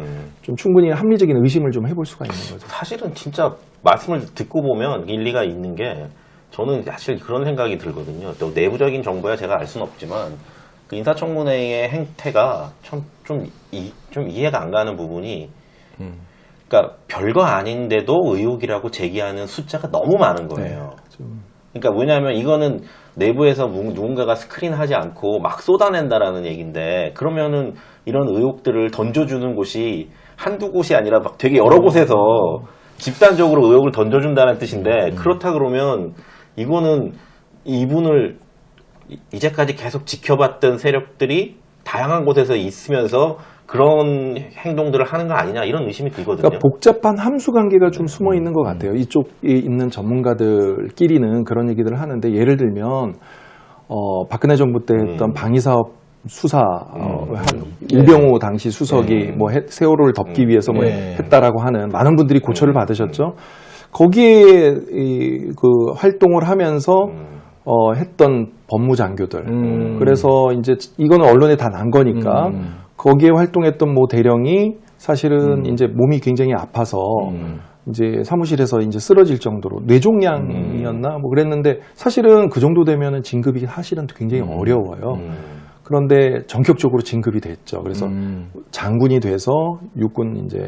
좀 충분히 합리적인 의심을 좀 해볼 수가 있는 거죠. 사실은 진짜 말씀을 듣고 보면 일리가 있는 게 저는 사실 그런 생각이 들거든요. 또 내부적인 정보야 제가 알 수는 없지만 그 인사청문회의 행태가 좀 이해가 안 가는 부분이 그러니까 별거 아닌데도 의혹이라고 제기하는 숫자가 너무 많은 거예요. 그러니까 뭐냐면 이거는 내부에서 누군가가 스크린하지 않고 막 쏟아낸다라는 얘기인데 그러면은 이런 의혹들을 던져주는 곳이 한두 곳이 아니라 막 되게 여러 곳에서 집단적으로 의혹을 던져준다는 뜻인데 그렇다 그러면 이거는 이분을 이제까지 계속 지켜봤던 세력들이 다양한 곳에서 있으면서 그런 행동들을 하는 거 아니냐 이런 의심이 들거든요. 그러니까 복잡한 함수 관계가 좀 숨어 있는 것 같아요. 이쪽에 있는 전문가들끼리는 그런 얘기들을 하는데 예를 들면 박근혜 정부 때 했던 방위사업 수사 한 우병우 당시 수석이 뭐 세월호를 덮기 위해서 뭐 했다라고 하는 많은 분들이 고초를 받으셨죠. 거기에 그 활동을 하면서 했던 법무장교들. 그래서 이제 이거는 언론에 다 난 거니까 거기에 활동했던 모 대령이 사실은 이제 몸이 굉장히 아파서 이제 사무실에서 이제 쓰러질 정도로 뇌종양이었나 뭐 그랬는데 사실은 그 정도 되면은 진급이 사실은 굉장히 어려워요. 그런데 전격적으로 진급이 됐죠. 그래서 장군이 돼서 육군 이제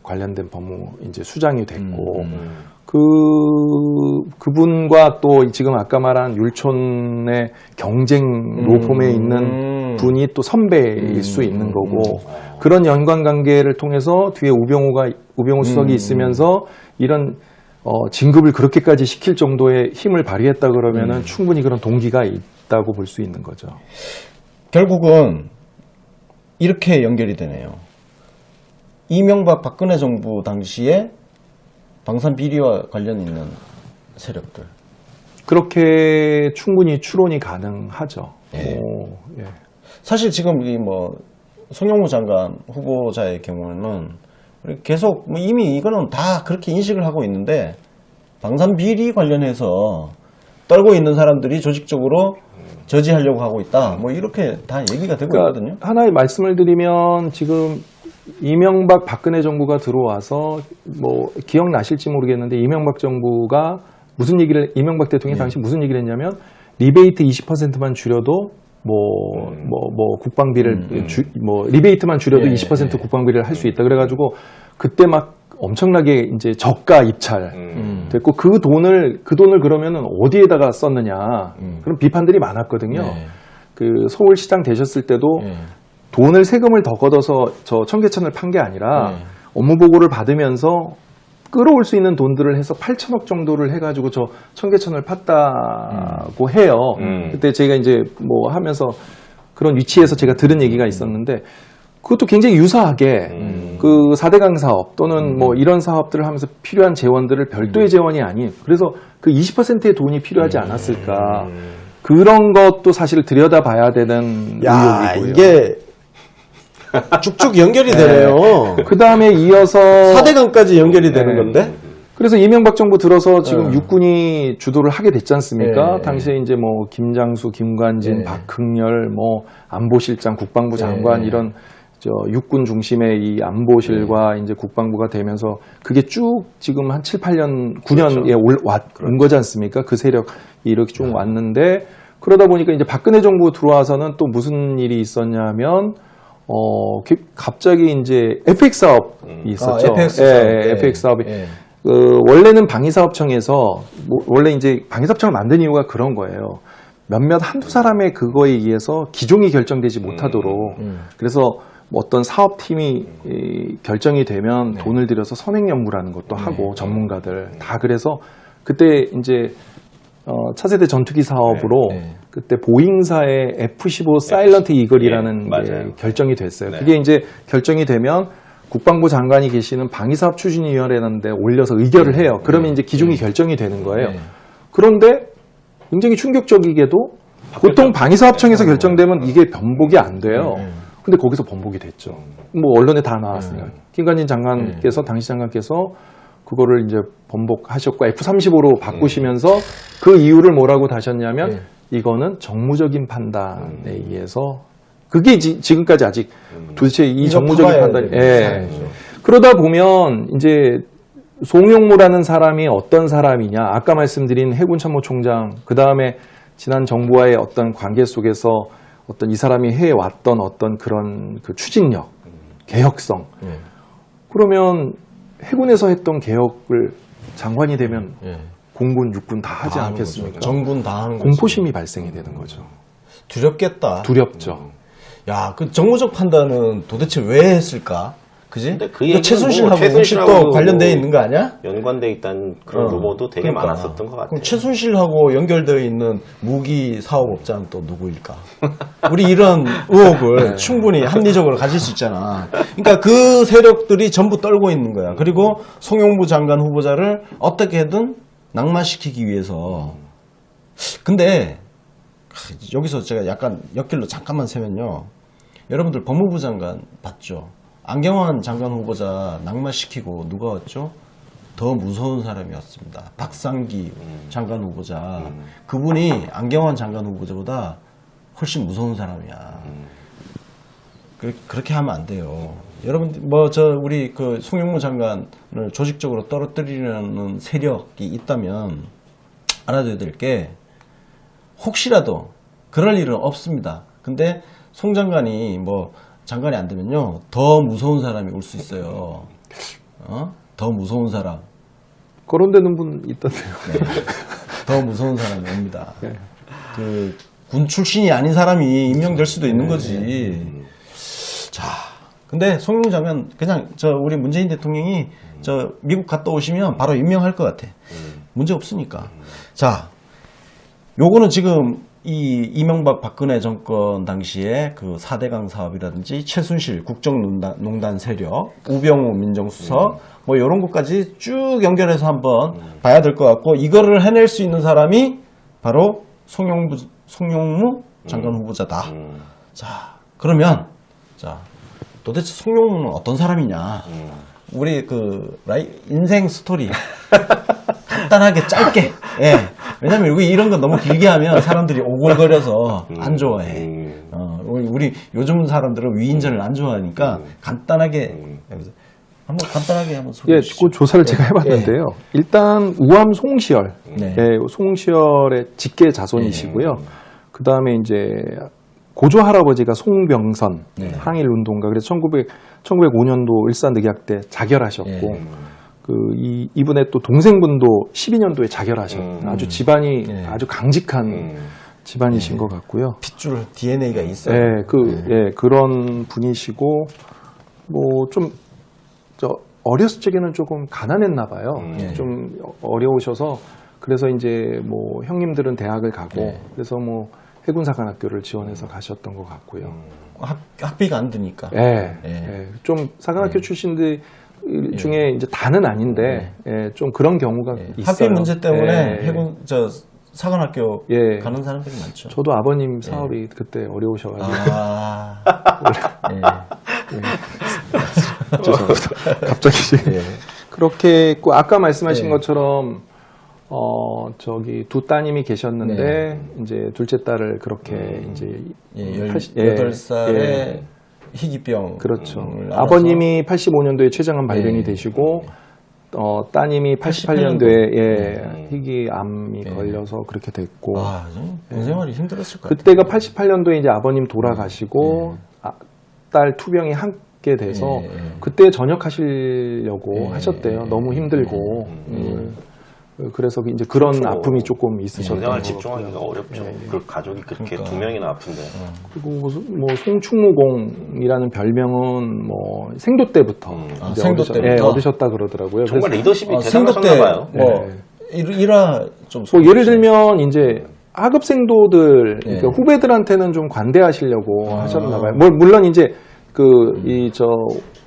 관련된 법무 이제 수장이 됐고 그분과 또 지금 아까 말한 율촌의 경쟁 로펌에 있는 분이 또 선배일 수 있는 거고 그런 연관관계를 통해서 뒤에 우병우 수석이 있으면서 이런 진급을 그렇게까지 시킬 정도의 힘을 발휘했다 그러면은 충분히 그런 동기가 있다고 볼 수 있는 거죠. 결국은 이렇게 연결이 되네요. 이명박 박근혜 정부 당시에 방산 비리와 관련 있는 세력들. 그렇게 충분히 추론이 가능하죠. 예. 예. 사실 지금 이 뭐 송영무 장관 후보자의 경우는 계속 뭐 이미 이거는 다 그렇게 인식을 하고 있는데 방산 비리 관련해서 떨고 있는 사람들이 조직적으로 저지하려고 하고 있다. 뭐 이렇게 다 얘기가 되고 그러니까 있거든요. 하나의 말씀을 드리면 지금 이명박 박근혜 정부가 들어와서 뭐 기억나실지 모르겠는데 이명박 정부가 이명박 대통령이 당시 무슨 얘기를 했냐면 리베이트 20%만 줄여도 국방비를 리베이트만 줄여도 20% 국방비를 할 수 있다. 그래가지고 그때 막 엄청나게 이제 저가 입찰 됐고 그 돈을 그러면은 어디에다가 썼느냐 그런 비판들이 많았거든요. 그 서울시장 되셨을 때도 돈을 세금을 더 걷어서 저 청계천을 판 게 아니라 업무 보고를 받으면서 끌어올 수 있는 돈들을 해서 8천억 정도를 해가지고 저 청계천을 팠다고 해요. 그때 제가 이제 뭐 하면서 그런 위치에서 제가 들은 얘기가 있었는데 그것도 굉장히 유사하게 그 4대강 사업 또는 뭐 이런 사업들을 하면서 필요한 재원들을 별도의 재원이 아닌 그래서 그 20%의 돈이 필요하지 않았을까. 그런 것도 사실 들여다봐야 되는 의혹이고요. 이게 쭉쭉 연결이 되네요. 그 다음에 이어서 4대강까지 연결이 되는 건데? 그래서 이명박 정부 들어서 지금 육군이 주도를 하게 됐지 않습니까? 네. 당시에 이제 뭐 김장수, 김관진, 네. 박흥렬, 뭐 안보실장, 국방부 장관 네. 이런 저 육군 중심의 이 안보실과 이제 국방부가 되면서 그게 쭉 지금 한 7, 8년, 9년에 온 거지 않습니까? 그 세력이 이렇게 쭉 왔는데 그러다 보니까 이제 박근혜 정부 들어와서는 또 무슨 일이 있었냐면 갑자기 이제 FX 사업이 있었죠. FX 예, 사업. 예, FX 사업이. 예. 원래는 방위사업청에서 원래 이제 방위사업청을 만든 이유가 그런 거예요. 몇몇 한두 사람의 그거에 의해서 기종이 결정되지 못하도록 그래서 뭐 어떤 사업팀이 결정이 되면 돈을 들여서 선행 연구라는 것도 하고 전문가들 다 그래서 그때 이제 차세대 전투기 사업으로 그때 보잉사의 F-15 사일런트 이글이라는 예, 게 맞아요. 결정이 됐어요. 네. 그게 이제 결정이 되면 국방부 장관이 계시는 방위사업 추진위원회라는데 올려서 의결을 해요. 그러면 이제 기종이 결정이 되는 거예요. 그런데 굉장히 충격적이게도 보통 방위사업청에서 결정되면 이게 번복이 안 돼요. 근데 거기서 번복이 됐죠. 뭐 언론에 다 나왔으니까. 김관진 장관께서 당시 장관께서 그거를 이제 번복하셨고 F-35로 바꾸시면서 그 이유를 뭐라고 다셨냐면 이거는 정무적인 판단에 의해서 그게 지금까지 아직 도대체 이 정무적인 판단이 그러다 보면 이제 송영무라는 사람이 어떤 사람이냐 아까 말씀드린 해군참모총장 그 다음에 지난 정부와의 어떤 관계 속에서 어떤 이 사람이 해왔던 어떤 그런 그 추진력 개혁성 그러면 해군에서 했던 개혁을 장관이 되면 공군 육군 다 하지 않겠습니까? 정군 다 하는 거죠. 공포심이 발생이 되는 거죠. 두렵겠다. 두렵죠. 야, 그 정무적 판단은 도대체 왜 했을까? 그지? 근데 그 이거 얘기는 최순실하고 뭐 혹시 또 최순실하고도 관련되어 있는 거 아니야? 연관돼 있다는 그런 루머도 되게 그러니까. 많았었던 것 같아요. 그럼 최순실하고 연결되어 있는 무기 사업업자는 또 누구일까? 우리 이런 의혹을 충분히 합리적으로 가질 수 있잖아. 그러니까 그 세력들이 전부 떨고 있는 거야. 그리고 송영무 장관 후보자를 어떻게든 낙마시키기 위해서. 근데 여기서 제가 약간 옆길로 잠깐만 세면요. 여러분들 법무부 장관 봤죠? 안경환 장관 후보자 낙마시키고 누가 왔죠? 더 무서운 사람이 왔습니다. 박상기 장관 후보자. 그분이 안경환 장관 후보자보다 훨씬 무서운 사람이야. 그렇게 하면 안 돼요. 여러분들 우리 그 송영무 장관을 조직적으로 떨어뜨리려는 세력이 있다면 알아둬야 될 게 혹시라도 그럴 일은 없습니다. 근데 송 장관이 장관이 안 되면요 더 무서운 사람이 올 수 있어요. 더 무서운 사람. 거론되는 분 있던데요. 더 무서운 사람이 옵니다. 그 군 출신이 아닌 사람이 임명될 수도 있는 거지. 자, 근데 송영무 장관 그냥 우리 문재인 대통령이 미국 갔다 오시면 바로 임명할 것 같아. 문제 없으니까. 자, 요거는 지금 이 이명박 박근혜 정권 당시에 그 4대강 사업이라든지 최순실 국정농단 세력, 우병우 민정수석 이런 것까지 쭉 연결해서 한번 봐야 될 것 같고 이거를 해낼 수 있는 사람이 바로 송영무 장관 후보자다. 자, 그러면 도대체 송영무는 어떤 사람이냐? 우리 인생 스토리 간단하게 짧게. 왜냐면 우리 이런 거 너무 길게 하면 사람들이 오글거려서 안 좋아해. 우리 요즘 사람들은 위인전을 안 좋아하니까 간단하게 한번 소개해 주시죠. 그 조사를 제가 해봤는데요. 일단 우암 송시열, 송시열의 직계 자손이시고요. 그 다음에 이제 고조 할아버지가 송병선 항일 운동가. 그래서 1905년도 일산늑약 때 자결하셨고, 이분의 또 동생분도 12년도에 자결하셨고, 아주 집안이 아주 강직한 집안이신 것 같고요. 핏줄 DNA가 있어요. 그런 분이시고, 어렸을 적에는 조금 가난했나 봐요. 좀 어려우셔서, 그래서 이제 형님들은 대학을 가고, 그래서 해군사관학교를 지원해서 가셨던 것 같고요. 학비가 안 드니까. 좀 사관학교 출신들 중에 이제 다는 아닌데 좀 그런 경우가 있어요. 학비 문제 때문에 사관학교 가는 사람들이 많죠. 저도 아버님 사업이 그때 어려우셔가지고. 죄송합니다. 갑자기 그렇게 했고 아까 말씀하신 것처럼 두 따님이 계셨는데 이제 둘째 딸을 그렇게 이제 18살에 희귀병. 그렇죠. 아버님이 85년도에 췌장암 발견이 되시고 따님이 88년도에 희귀암이 걸려서 그렇게 됐고 돈 생활이 힘들었을 것 같아요. 그때가 88년도에 이제 아버님 돌아가시고 딸 투병이 함께 돼서 그때 전역하시려고 하셨대요. 너무 힘들고. 그래서 이제 그런 그렇죠. 아픔이 조금 있으셨던 생활 것 집중하기가 같고요. 어렵죠. 그 가족이 그렇게 두 명이나 아픈데. 그리고 뭐 송충무공이라는 별명은 뭐 생도 때부터 이제 생도 때부터? 얻으셨다 그러더라고요. 정말 그래서 리더십이 생도 대단하셨나 때 봐요. 뭐 일화 좀 뭐 예를 들면 이제 하급생도들 네. 그러니까 후배들한테는 좀 관대하시려고 하셨나 봐요. 뭐 물론 이제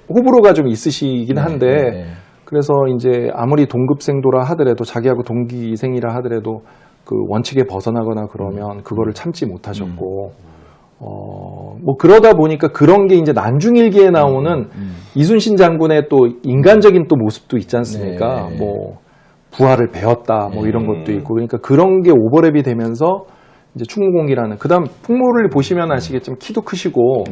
호불호가 좀 있으시긴 한데 그래서 이제 아무리 동급생도라 하더라도 자기하고 동기생이라 하더라도 그 원칙에 벗어나거나 그러면 그거를 참지 못하셨고 뭐 그러다 보니까 그런 게 이제 난중일기에 나오는 이순신 장군의 또 인간적인 또 모습도 있지 않습니까? 네. 뭐 부하를 배웠다 뭐 이런 것도 있고 그러니까 그런 게 오버랩이 되면서 이제 충무공기라는 그다음 풍모를 보시면 아시겠지만 키도 크시고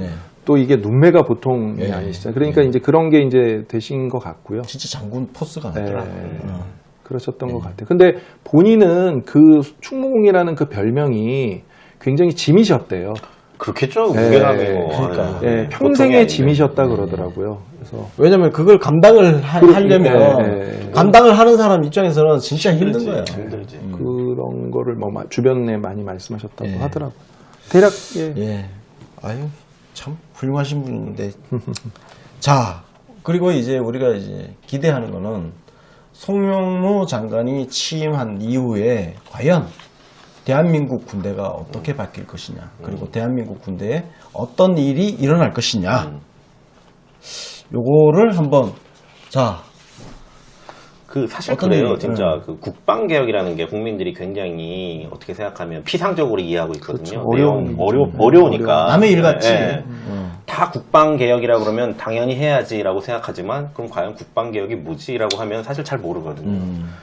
또 이게 눈매가 보통이 아니시잖아요. 그러니까 이제 그런 게 이제 되신 것 같고요. 진짜 장군 포스가 나더라고요. 그러셨던 것 같아요. 근데 본인은 그 충무공이라는 그 별명이 굉장히 짐이셨대요. 그렇겠죠. 무게감이 뭐. 그러니까. 평생의 짐이셨다 그러더라고요. 그래서 왜냐면 그걸 감당을 하려면 감당을 하는 사람 입장에서는 진짜 힘든 거예요. 힘들지. 그런 거를 뭐 주변에 많이 말씀하셨다고 하더라고요. 대략 아유 참 훌륭하신 분인데. 자 그리고 이제 우리가 이제 기대하는 거는 송영무 장관이 취임한 이후에 과연 대한민국 군대가 어떻게 바뀔 것이냐, 그리고 대한민국 군대에 어떤 일이 일어날 것이냐, 요거를 한번 사실 어떤 그래요. 일이, 진짜 그 국방개혁이라는 게 국민들이 굉장히 어떻게 생각하면 피상적으로 이해하고 있거든요. 그렇죠. 어려우니까. 남의 일 같지. 다 국방개혁이라고 그러면 당연히 해야지라고 생각하지만 그럼 과연 국방개혁이 뭐지라고 하면 사실 잘 모르거든요.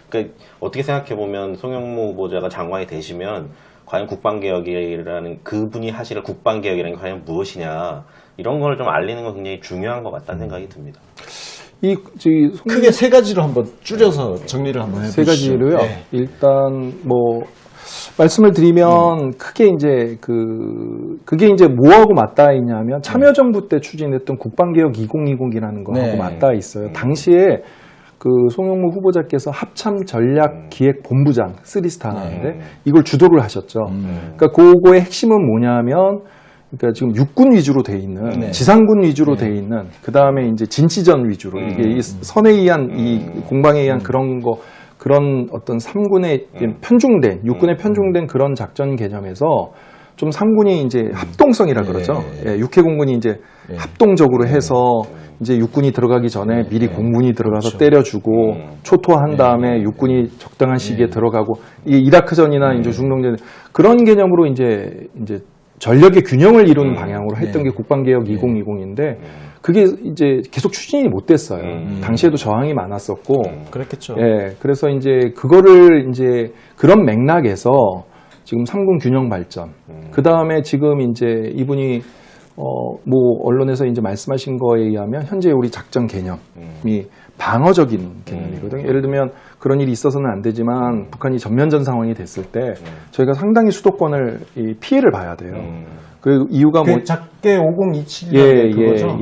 그러니까 어떻게 생각해보면 송영무 후보자가 장관이 되시면 과연 국방개혁이라는 그분이 하실 국방개혁이라는 게 과연 무엇이냐 이런 걸 좀 알리는 건 굉장히 중요한 것 같다는 생각이 듭니다. 크게 세 가지로 한번 줄여서 정리를 한번 해보시죠. 세 가지로요. 네. 일단 뭐 말씀을 드리면 크게 이제 그게 이제 뭐하고 맞닿아 있냐면 참여정부 때 추진했던 국방개혁 2020이라는 거하고 맞닿아 있어요. 당시에 그 송영무 후보자께서 합참전략기획본부장 3스타인데 이걸 주도를 하셨죠. 그러니까 그거의 핵심은 뭐냐면 그러니까 지금 육군 위주로 돼 있는 지상군 위주로 돼 있는 그 다음에 이제 진치전 위주로 이게 이 선에 의한 이 공방에 의한 그런 어떤 3군의 편중된 육군에 편중된 그런 작전 개념에서 좀 3군이 이제 합동성이라 그러죠. 육해공군이 이제 합동적으로 해서 이제 육군이 들어가기 전에 미리 공군이 들어가서 때려주고 초토화한 다음에 육군이 적당한 시기에 들어가고 이게 이라크전이나 이제 중동전 그런 개념으로 이제 전력의 균형을 이루는 방향으로 했던 게 국방개혁 2020인데 그게 이제 계속 추진이 못 됐어요. 당시에도 저항이 많았었고. 그랬겠죠. 그래서 이제 그거를 이제 그런 맥락에서 지금 3군 균형 발전. 그 다음에 지금 이제 이분이 뭐 언론에서 이제 말씀하신 거에 의하면 현재 우리 작전 개념이 방어적인 개념이거든요. 예를 들면 그런 일이 있어서는 안 되지만 북한이 전면전 상황이 됐을 때 저희가 상당히 수도권을 피해를 봐야 돼요. 그 이유가 뭐 작게 5027 그거죠.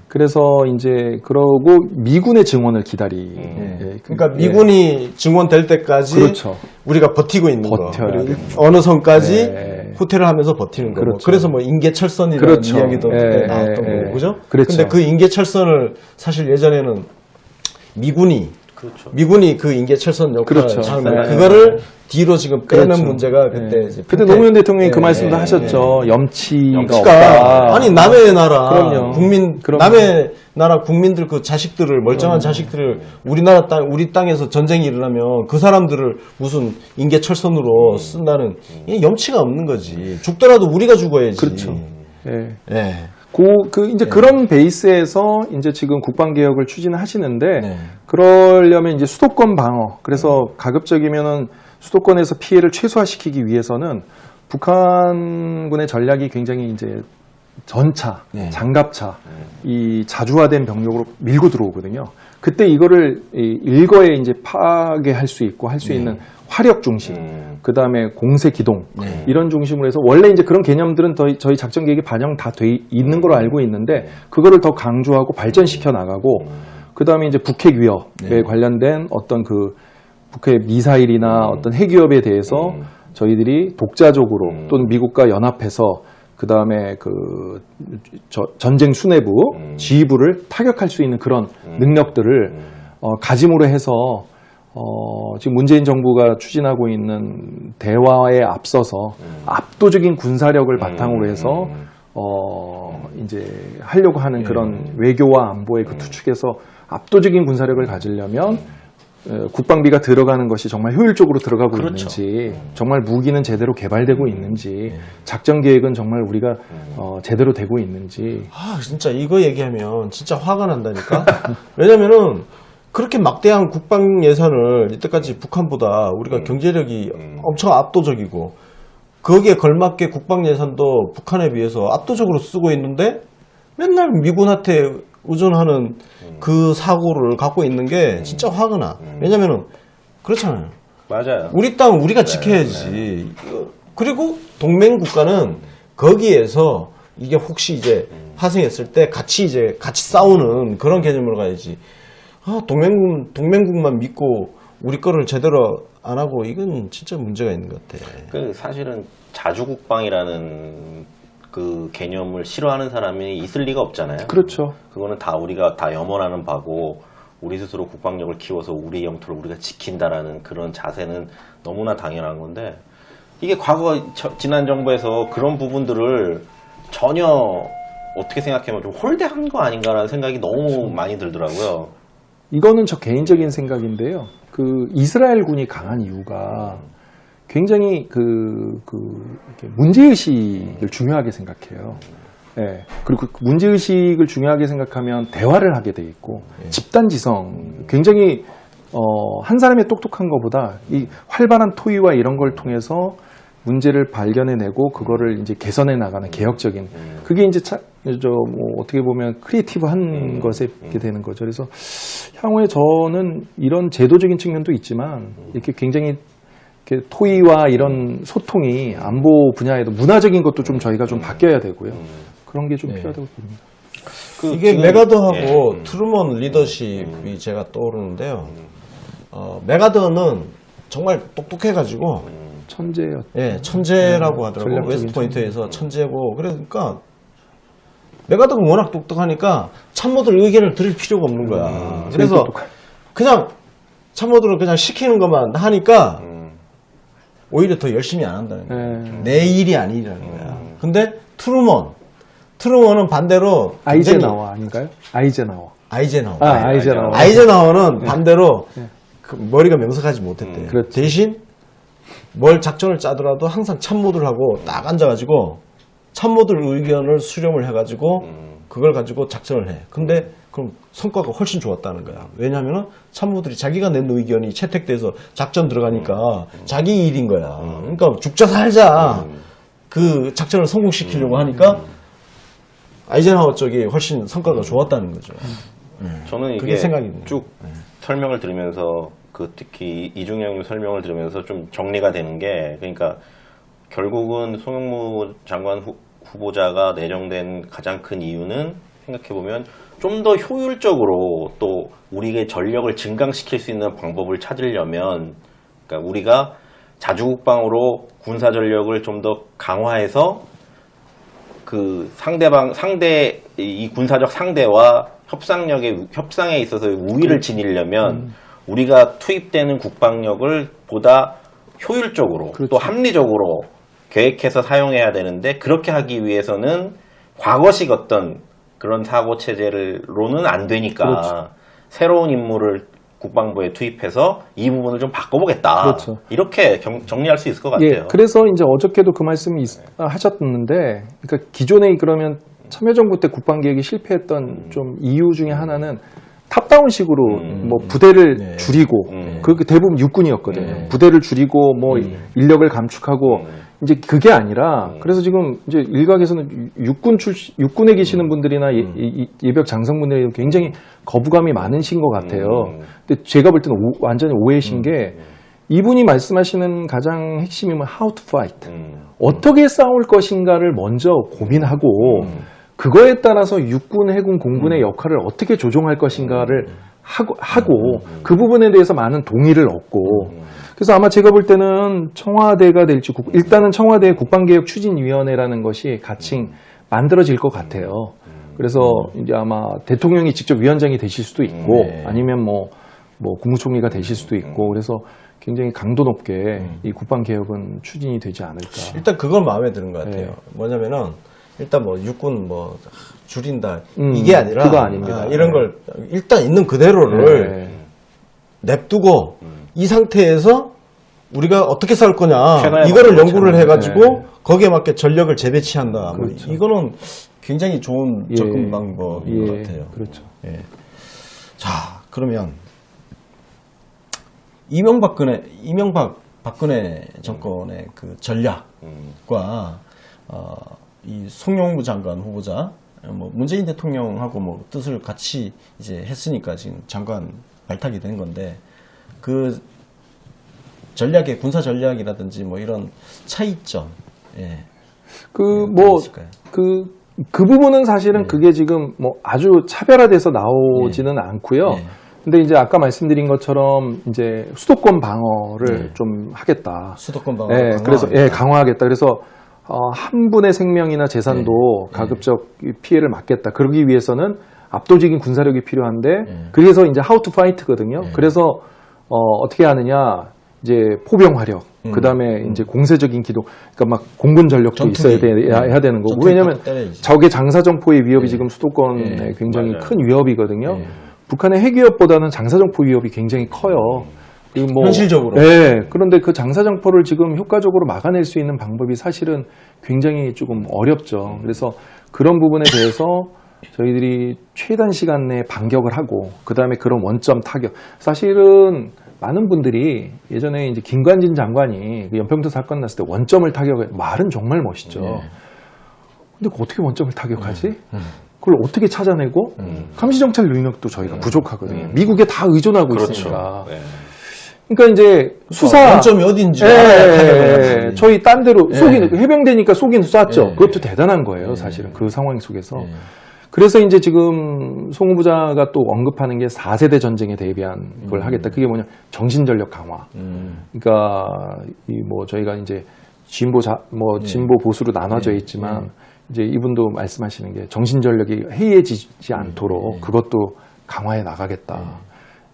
그래서 이제 그러고 미군의 증원을 그러니까 미군이 증원될 때까지 그렇죠. 우리가 버티고 있는 거. 버텨야 돼요. 어느 선까지 후퇴를 하면서 버티는 거고. 그렇죠. 그래서 뭐 인계철선이라는 그렇죠. 이야기도 나왔던 거고, 그죠? 그렇죠. 근데 그 인계철선을 사실 예전에는 미군이 그 인계철선 역할을 하는 그거를 뒤로 지금 빼는 문제가 그때 이제 그때 노무현 대통령이 그 말씀도 하셨죠. 염치가 없다. 아니 남의 나라 그럼요. 남의 나라 국민들 그 자식들을 멀쩡한 자식들을 우리 땅에서 전쟁이 일어나면 그 사람들을 무슨 인계철선으로 쓴다는 이게 염치가 없는 거지. 죽더라도 우리가 죽어야지. 그렇죠. 이제 그런 베이스에서 이제 지금 국방개혁을 추진하시는데 그러려면 이제 수도권 방어. 그래서 가급적이면은 수도권에서 피해를 최소화시키기 위해서는 북한군의 전략이 굉장히 이제 전차, 네. 장갑차, 이 자주화된 병력으로 밀고 들어오거든요. 그때 이거를 일거에 이제 파괴할 수 있고 할 수 있는 화력 중심, 그 다음에 공세 기동 이런 중심으로 해서 원래 이제 그런 개념들은 저희 작전 계획에 반영 다 돼 있는 걸로 알고 있는데 그거를 더 강조하고 발전시켜 나가고 그 다음에 이제 북핵 위협에 관련된 어떤 그 북핵 미사일이나 어떤 핵 위협에 대해서 저희들이 독자적으로 또는 미국과 연합해서 그 다음에 그 전쟁 수뇌부, 지휘부를 타격할 수 있는 그런 능력들을 가짐으로 해서 지금 문재인 정부가 추진하고 있는 대화에 앞서서 압도적인 군사력을 바탕으로 해서 이제 하려고 하는 그런 외교와 안보의 그 투축에서 압도적인 군사력을 가지려면 국방비가 들어가는 것이 정말 효율적으로 들어가고 그렇죠. 있는지, 정말 무기는 제대로 개발되고 있는지, 작전 계획은 정말 우리가 제대로 되고 있는지. 아, 진짜 이거 얘기하면 진짜 화가 난다니까? 왜냐면은 그렇게 막대한 국방 예산을 이때까지 북한보다 우리가 경제력이 엄청 압도적이고 거기에 걸맞게 국방 예산도 북한에 비해서 압도적으로 쓰고 있는데 맨날 미군한테 의존하는 그 사고를 갖고 있는 게 진짜 화가 나. 왜냐면은 그렇잖아요. 맞아요. 우리 땅 우리가 지켜야지. 그리고 동맹 국가는 거기에서 이게 혹시 이제 파생했을 때 같이 싸우는 그런 개념으로 가야지. 아, 동맹국만 믿고 우리 거를 제대로 안 하고 이건 진짜 문제가 있는 것 같아. 그 사실은 자주국방이라는 그 개념을 싫어하는 사람이 있을 리가 없잖아요. 그렇죠. 그거는 다 우리가 다 염원하는 바고 우리 스스로 국방력을 키워서 우리 영토를 우리가 지킨다라는 그런 자세는 너무나 당연한 건데 이게 과거 지난 정부에서 그런 부분들을 전혀 어떻게 생각하면 좀 홀대한 거 아닌가라는 생각이 너무 많이 들더라고요. 이거는 저 개인적인 생각인데요. 그 이스라엘군이 강한 이유가 굉장히 이렇게 문제의식을 중요하게 생각해요. 예. 그리고 그 문제의식을 중요하게 생각하면 대화를 하게 돼 있고, 집단지성, 굉장히, 한 사람의 똑똑한 것보다 이 활발한 토의와 이런 걸 통해서 문제를 발견해내고, 그거를 이제 개선해 나가는 개혁적인, 그게 이제 어떻게 보면 크리에이티브한 것에 있게 되는 거죠. 그래서 향후에 저는 이런 제도적인 측면도 있지만, 이렇게 굉장히 토의와 이런 소통이 안보 분야에도 문화적인 것도 좀 저희가 좀 바뀌어야 되고요. 그런 게 좀 필요하다고 봅니다. 이게 지금- 메가더하고 트루먼 리더십이 제가 떠오르는데요. 메가더는 정말 똑똑해가지고 천재였. 예, 천재라고 하더라고요. 전략적인 웨스트포인트에서 천재고 그러니까 메가더가 워낙 똑똑하니까 참모들 의견을 들을 필요가 없는 거야. 그래서 그냥 참모들을 그냥 시키는 것만 하니까 오히려 더 열심히 안 한다는 거야. 내 일이 아니라는 거야. 근데 트루먼은 반대로 아이젠하워 아닌가요? 아이젠하워. 아이젠하워는 반대로 그 머리가 명석하지 못했대. 그렇지. 대신 뭘 작전을 짜더라도 항상 참모들하고 딱 앉아가지고 참모들 의견을 수렴을 해가지고 그걸 가지고 작전을 해. 근데 그럼 성과가 훨씬 좋았다는 거야. 왜냐하면 참모들이 자기가 낸 의견이 채택돼서 작전 들어가니까 자기 일인 거야. 그러니까 죽자 살자 그 작전을 성공시키려고 하니까 아이젠하워 쪽이 훨씬 성과가 좋았다는 거죠. 저는 그게 이게 생각이 듭니다. 쭉 설명을 들으면서 특히 이중영 설명을 들으면서 좀 정리가 되는 게 그러니까 결국은 송영무 장관 후보자가 내정된 가장 큰 이유는 생각해보면 좀 더 효율적으로 또 우리의 전력을 증강시킬 수 있는 방법을 찾으려면 그러니까 우리가 자주국방으로 군사 전력을 좀 더 강화해서 그 이 군사적 상대와 협상에 있어서 우위를 지니려면 우리가 투입되는 국방력을 보다 효율적으로 또 합리적으로 계획해서 사용해야 되는데 그렇게 하기 위해서는 과거식 어떤 그런 사고 체제로는 안 되니까 새로운 인물을 국방부에 투입해서 이 부분을 좀 바꿔보겠다. 그렇죠. 이렇게 정리할 수 있을 것 같아요. 예, 그래서 이제 어저께도 그 말씀이 하셨는데, 그러니까 기존에 그러면 참여정부 때 국방계획이 실패했던 좀 이유 중에 하나는 탑다운식으로 뭐 부대를 네. 줄이고 그렇게 대부분 육군이었거든요. 부대를 줄이고 뭐 인력을 감축하고 이제 그게 아니라 그래서 지금 이제 일각에서는 육군에 계시는 분들이나 예비역 장성분들이 굉장히 거부감이 많으신 것 같아요. 근데 제가 볼 때는 완전히 오해신 게 이분이 말씀하시는 가장 핵심이 how to fight. 어떻게 싸울 것인가를 먼저 고민하고 그거에 따라서 육군, 해군, 공군의 역할을 어떻게 조정할 것인가를 하고 그 부분에 대해서 많은 동의를 얻고 그래서 아마 제가 볼 때는 청와대가 될지 일단은 청와대 국방개혁 추진위원회라는 것이 같이 만들어질 것 같아요. 그래서 이제 아마 대통령이 직접 위원장이 되실 수도 있고 아니면 뭐 국무총리가 되실 수도 있고 그래서 굉장히 강도 높게 이 국방개혁은 추진이 되지 않을까. 일단 그건 마음에 드는 것 같아요. 뭐냐면은 일단 뭐 육군 뭐 줄인다 이게 아니라 그거 아닙니다. 이런 걸 일단 있는 그대로를 냅두고 이 상태에서 우리가 어떻게 싸울 거냐 이거를 연구를 해가지고 거기에 맞게 전력을 재배치한다. 그렇죠. 이거는 굉장히 좋은 접근 방법인 것 같아요. 그렇죠. 예. 자 그러면 이명박근혜 정권의 그 전략과 이 송영무 장관 후보자 뭐 문재인 대통령하고 뭐 뜻을 같이 이제 했으니까 지금 장관 발탁이 된 건데 그 전략의 군사 전략이라든지 뭐 이런 차이점 있을까요? 그 부분은 사실은 그게 지금 뭐 아주 차별화돼서 나오지는 않고요. 근데 이제 아까 말씀드린 것처럼 이제 수도권 방어를 좀 하겠다. 수도권 방어 그래서 강화하겠다. 그래서 한 분의 생명이나 재산도 가급적 피해를 막겠다. 그러기 위해서는 압도적인 군사력이 필요한데 그래서 이제 how to fight거든요. 그래서 어떻게 하느냐 이제 포병 화력, 그 다음에 이제 공세적인 기동, 그러니까 막 공군 전력도 해야 되는 거고. 왜냐하면 적의 장사정포의 위협이 지금 수도권에 굉장히 큰 위협이거든요. 북한의 핵 위협보다는 장사정포 위협이 굉장히 커요. 그리고 뭐, 현실적으로. 그런데 그 장사정포를 지금 효과적으로 막아낼 수 있는 방법이 사실은 굉장히 조금 어렵죠. 그래서 그런 부분에 대해서 저희들이 최단 시간 내에 반격을 하고, 그 다음에 그런 원점 타격. 사실은 많은 분들이 예전에 이제 김관진 장관이 그 연평도 사건 났을 때 원점을 타격해 말은 정말 멋있죠. 근데 어떻게 원점을 타격하지? 그걸 어떻게 찾아내고 감시정찰 능력도 저희가 부족하거든요. 미국에 다 의존하고 있으니까. 그러니까 이제 수사 원점이 어딘지 저희 딴 데로 쏘기는 해병대니까 쏘긴 쐈죠. 그것도 대단한 거예요, 사실은 그 상황 속에서. 그래서 이제 지금 송 후보자가 또 언급하는 게 4세대 전쟁에 대비한 걸 하겠다. 그게 뭐냐? 정신전력 강화. 그러니까 이 뭐 저희가 이제 진보 보수로 나눠져 있지만 이제 이분도 말씀하시는 게 정신전력이 해이해지지 않도록 그것도 강화해 나가겠다.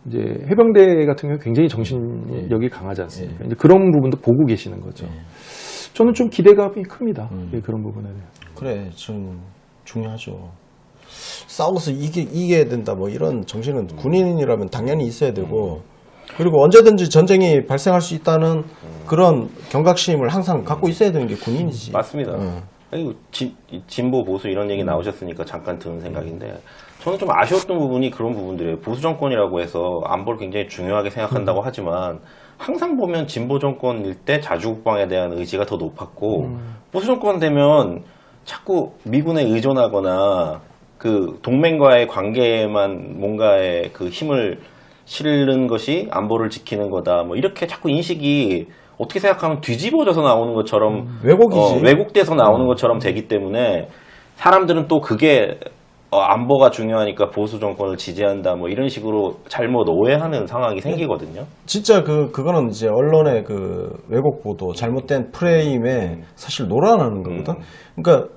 이제 해병대 같은 경우 굉장히 정신력이 강하지 않습니까? 이제 그런 부분도 보고 계시는 거죠. 저는 좀 기대감이 큽니다. 그런 부분에 대해. 그래, 좀 중요하죠. 싸워서 이겨야 된다, 뭐 이런 정신은 군인이라면 당연히 있어야 되고, 그리고 언제든지 전쟁이 발생할 수 있다는 그런 경각심을 항상 갖고 있어야 되는 게 군인이지. 맞습니다. 아니, 진보 보수 이런 얘기 나오셨으니까 잠깐 드는 생각인데, 저는 좀 아쉬웠던 부분이 그런 부분들이에요. 보수 정권이라고 해서 안보를 굉장히 중요하게 생각한다고 하지만 항상 보면 진보 정권일 때 자주국방에 대한 의지가 더 높았고 보수 정권 되면 자꾸 미군에 의존하거나 그 동맹과의 관계에만 뭔가의 그 힘을 실는 것이 안보를 지키는 거다. 뭐 이렇게 자꾸 인식이 어떻게 생각하면 뒤집어져서 나오는 것처럼 왜곡이지. 왜곡돼서 나오는 것처럼 되기 때문에 사람들은 또 그게 안보가 중요하니까 보수 정권을 지지한다 뭐 이런 식으로 잘못 오해하는 상황이 생기거든요. 진짜 그거는 이제 언론의 그 왜곡 보도, 잘못된 프레임에 사실 놀아나는 거거든. 그러니까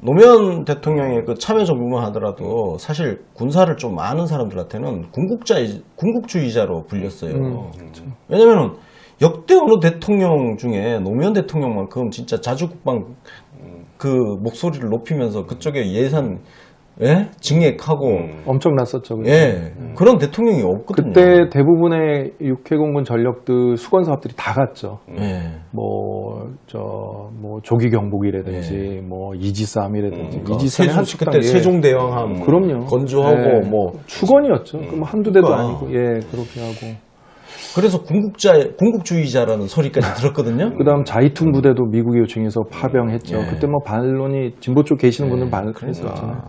노무현 대통령의 그 참여정부만 하더라도 사실 군사를 좀 아는 사람들한테는 군국주의자로 불렸어요. 왜냐면은 역대 어느 대통령 중에 노무현 대통령만큼 진짜 자주국방 그 목소리를 높이면서 그쪽에 예산 예? 증액하고 엄청났었죠. 그죠? 예. 그런 대통령이 없거든요. 그때 대부분의 육해공군 전력들 수건 사업들이 다 갔죠. 예. 뭐 조기 경보기라든지 뭐 이지삼이라든지 이지삼이 한 세종, 그때 세종대왕함 그럼요. 건조하고 네. 뭐 수건이었죠. 그럼 한두 대도 그러니까. 아니고 예 그렇게 하고. 그래서 군국주의자라는 소리까지 들었거든요. 그다음 자이툰 부대도 미국이 요청해서 파병했죠. 예. 그때 뭐 반론이 진보 쪽 계시는 분들은 그러니까. 반론했었잖아요.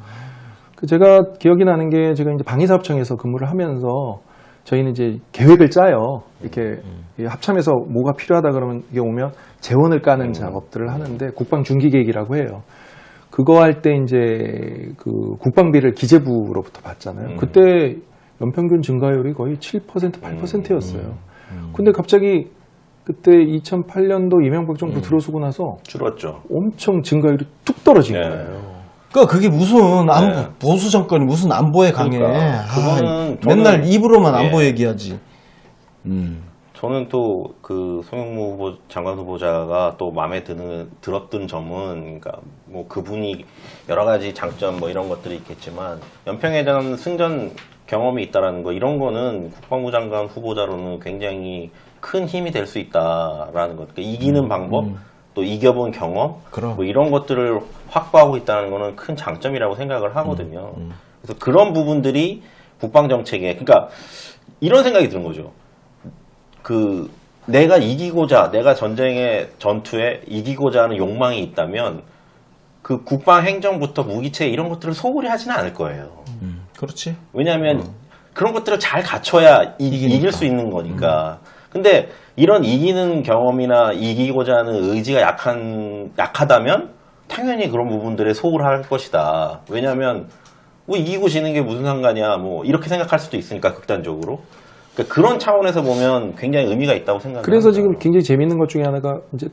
그 제가 기억이 나는 게 제가 이제 방위사업청에서 근무를 하면서 저희는 이제 계획을 짜요. 이렇게 합참에서 뭐가 필요하다 그러면 이게 오면 재원을 까는 작업들을 하는데 국방중기계획이라고 해요. 그거 할 때 이제 그 국방비를 기재부로부터 받잖아요. 그때 연평균 증가율이 거의 7% 8%였어요. 근데 갑자기 그때 2008년도 이명박 정부 들어서고 나서 줄었죠. 엄청 증가율이 뚝 떨어진 예. 거예요. 그러니까 그게 무슨 안보, 네. 보수 정권이 무슨 안보에 강해. 그러니까. 그거는 저는- 맨날 입으로만 예. 안보 얘기하지. 저는 또 그 송영무 장관 후보자가 또 마음에 들었던 점은, 그러니까 뭐 그분이 여러 가지 장점 뭐 이런 것들이 있겠지만 연평해전 승전 경험이 있다라는 거, 이런 거는 국방부 장관 후보자로는 굉장히 큰 힘이 될 수 있다라는 것. 그러니까 이기는 방법, 또 이겨본 경험, 그럼. 뭐 이런 것들을 확보하고 있다는 거는 큰 장점이라고 생각을 하거든요. 그래서 그런 부분들이 국방 정책에, 그러니까 이런 생각이 드는 거죠. 그 내가 이기고자, 내가 전투에 이기고자 하는 욕망이 있다면 그 국방 행정부터 무기체 이런 것들을 소홀히 하지는 않을 거예요. 그렇지. 왜냐하면 그런 것들을 잘 갖춰야 이길 수 있는 거니까. 근데 이런 이기는 경험이나 이기고자 하는 의지가 약하다면 당연히 그런 부분들에 소홀할 것이다. 왜냐하면 뭐 이기고 지는 게 무슨 상관이야, 뭐 이렇게 생각할 수도 있으니까, 극단적으로. 그러니까 그런 차원에서 보면 굉장히 의미가 있다고 생각합니다. 그래서 지금 굉장히 재미있는 것 중에 하나가 이제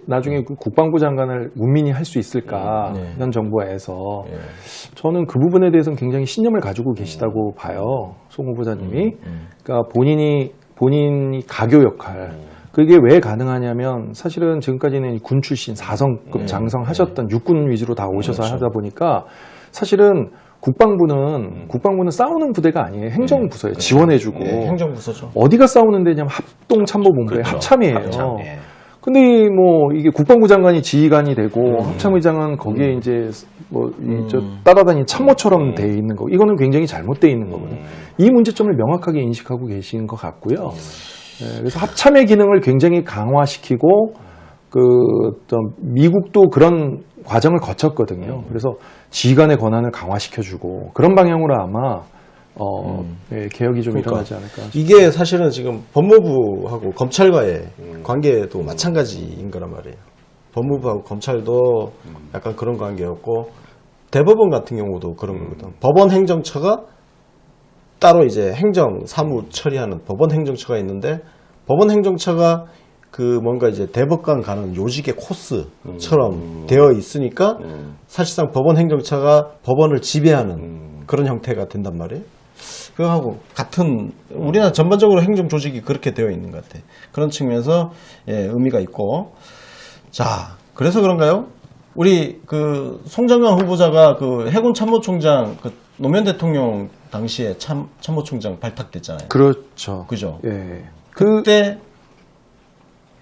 나중에 그 국방부 장관을 문민이 할 수 있을까, 네. 현 정부에서. 예. 저는 그 부분에 대해서는 굉장히 신념을 가지고 계시다고 봐요. 송 후보자님이. 그러니까 본인이 가교 역할. 그게 왜 가능하냐면 사실은 지금까지는 군 출신 4성급 장성 하셨던 육군 위주로 다 오셔서 그렇죠. 하다 보니까 사실은 국방부는 싸우는 부대가 아니에요. 행정부서예요. 지원해주고. 예, 행정부서죠. 어디가 싸우는 데냐면 합동참모본부의 그렇죠. 합참이에요. 합참, 예. 근데 뭐 이게 국방부 장관이 지휘관이 되고 합참의장은 거기에 이제 뭐 저 따라다니는 참모처럼 돼 있는 거. 이거는 굉장히 잘못돼 있는 거거든요. 이 문제점을 명확하게 인식하고 계신 것 같고요. 예, 그래서 합참의 기능을 굉장히 강화시키고 미국도 그런 과정을 거쳤거든요. 그래서 지휘관의 권한을 강화시켜주고 그런 방향으로 아마 예, 개혁이 좀 그러니까. 일어나지 않을까. 이게 사실은 지금 법무부하고 검찰과의 관계도 마찬가지인 거란 말이에요. 법무부하고 검찰도 약간 그런 관계였고, 대법원 같은 경우도 그런 거거든. 법원 행정처가 따로 이제 행정 사무 처리하는 법원 행정처가 있는데, 법원 행정처가 그 뭔가 이제 대법관 가는 요직의 코스처럼 되어 있으니까 사실상 법원 행정처가 법원을 지배하는 그런 형태가 된단 말이에요. 그거하고 같은, 우리나라 전반적으로 행정 조직이 그렇게 되어 있는 것 같아. 그런 측면에서 예, 의미가 있고. 자, 그래서 그런가요? 우리 그 송 장관 후보자가 그 해군 참모총장, 그 노무현 대통령 당시에 참모총장 발탁됐잖아요. 그렇죠. 그죠? 예. 그때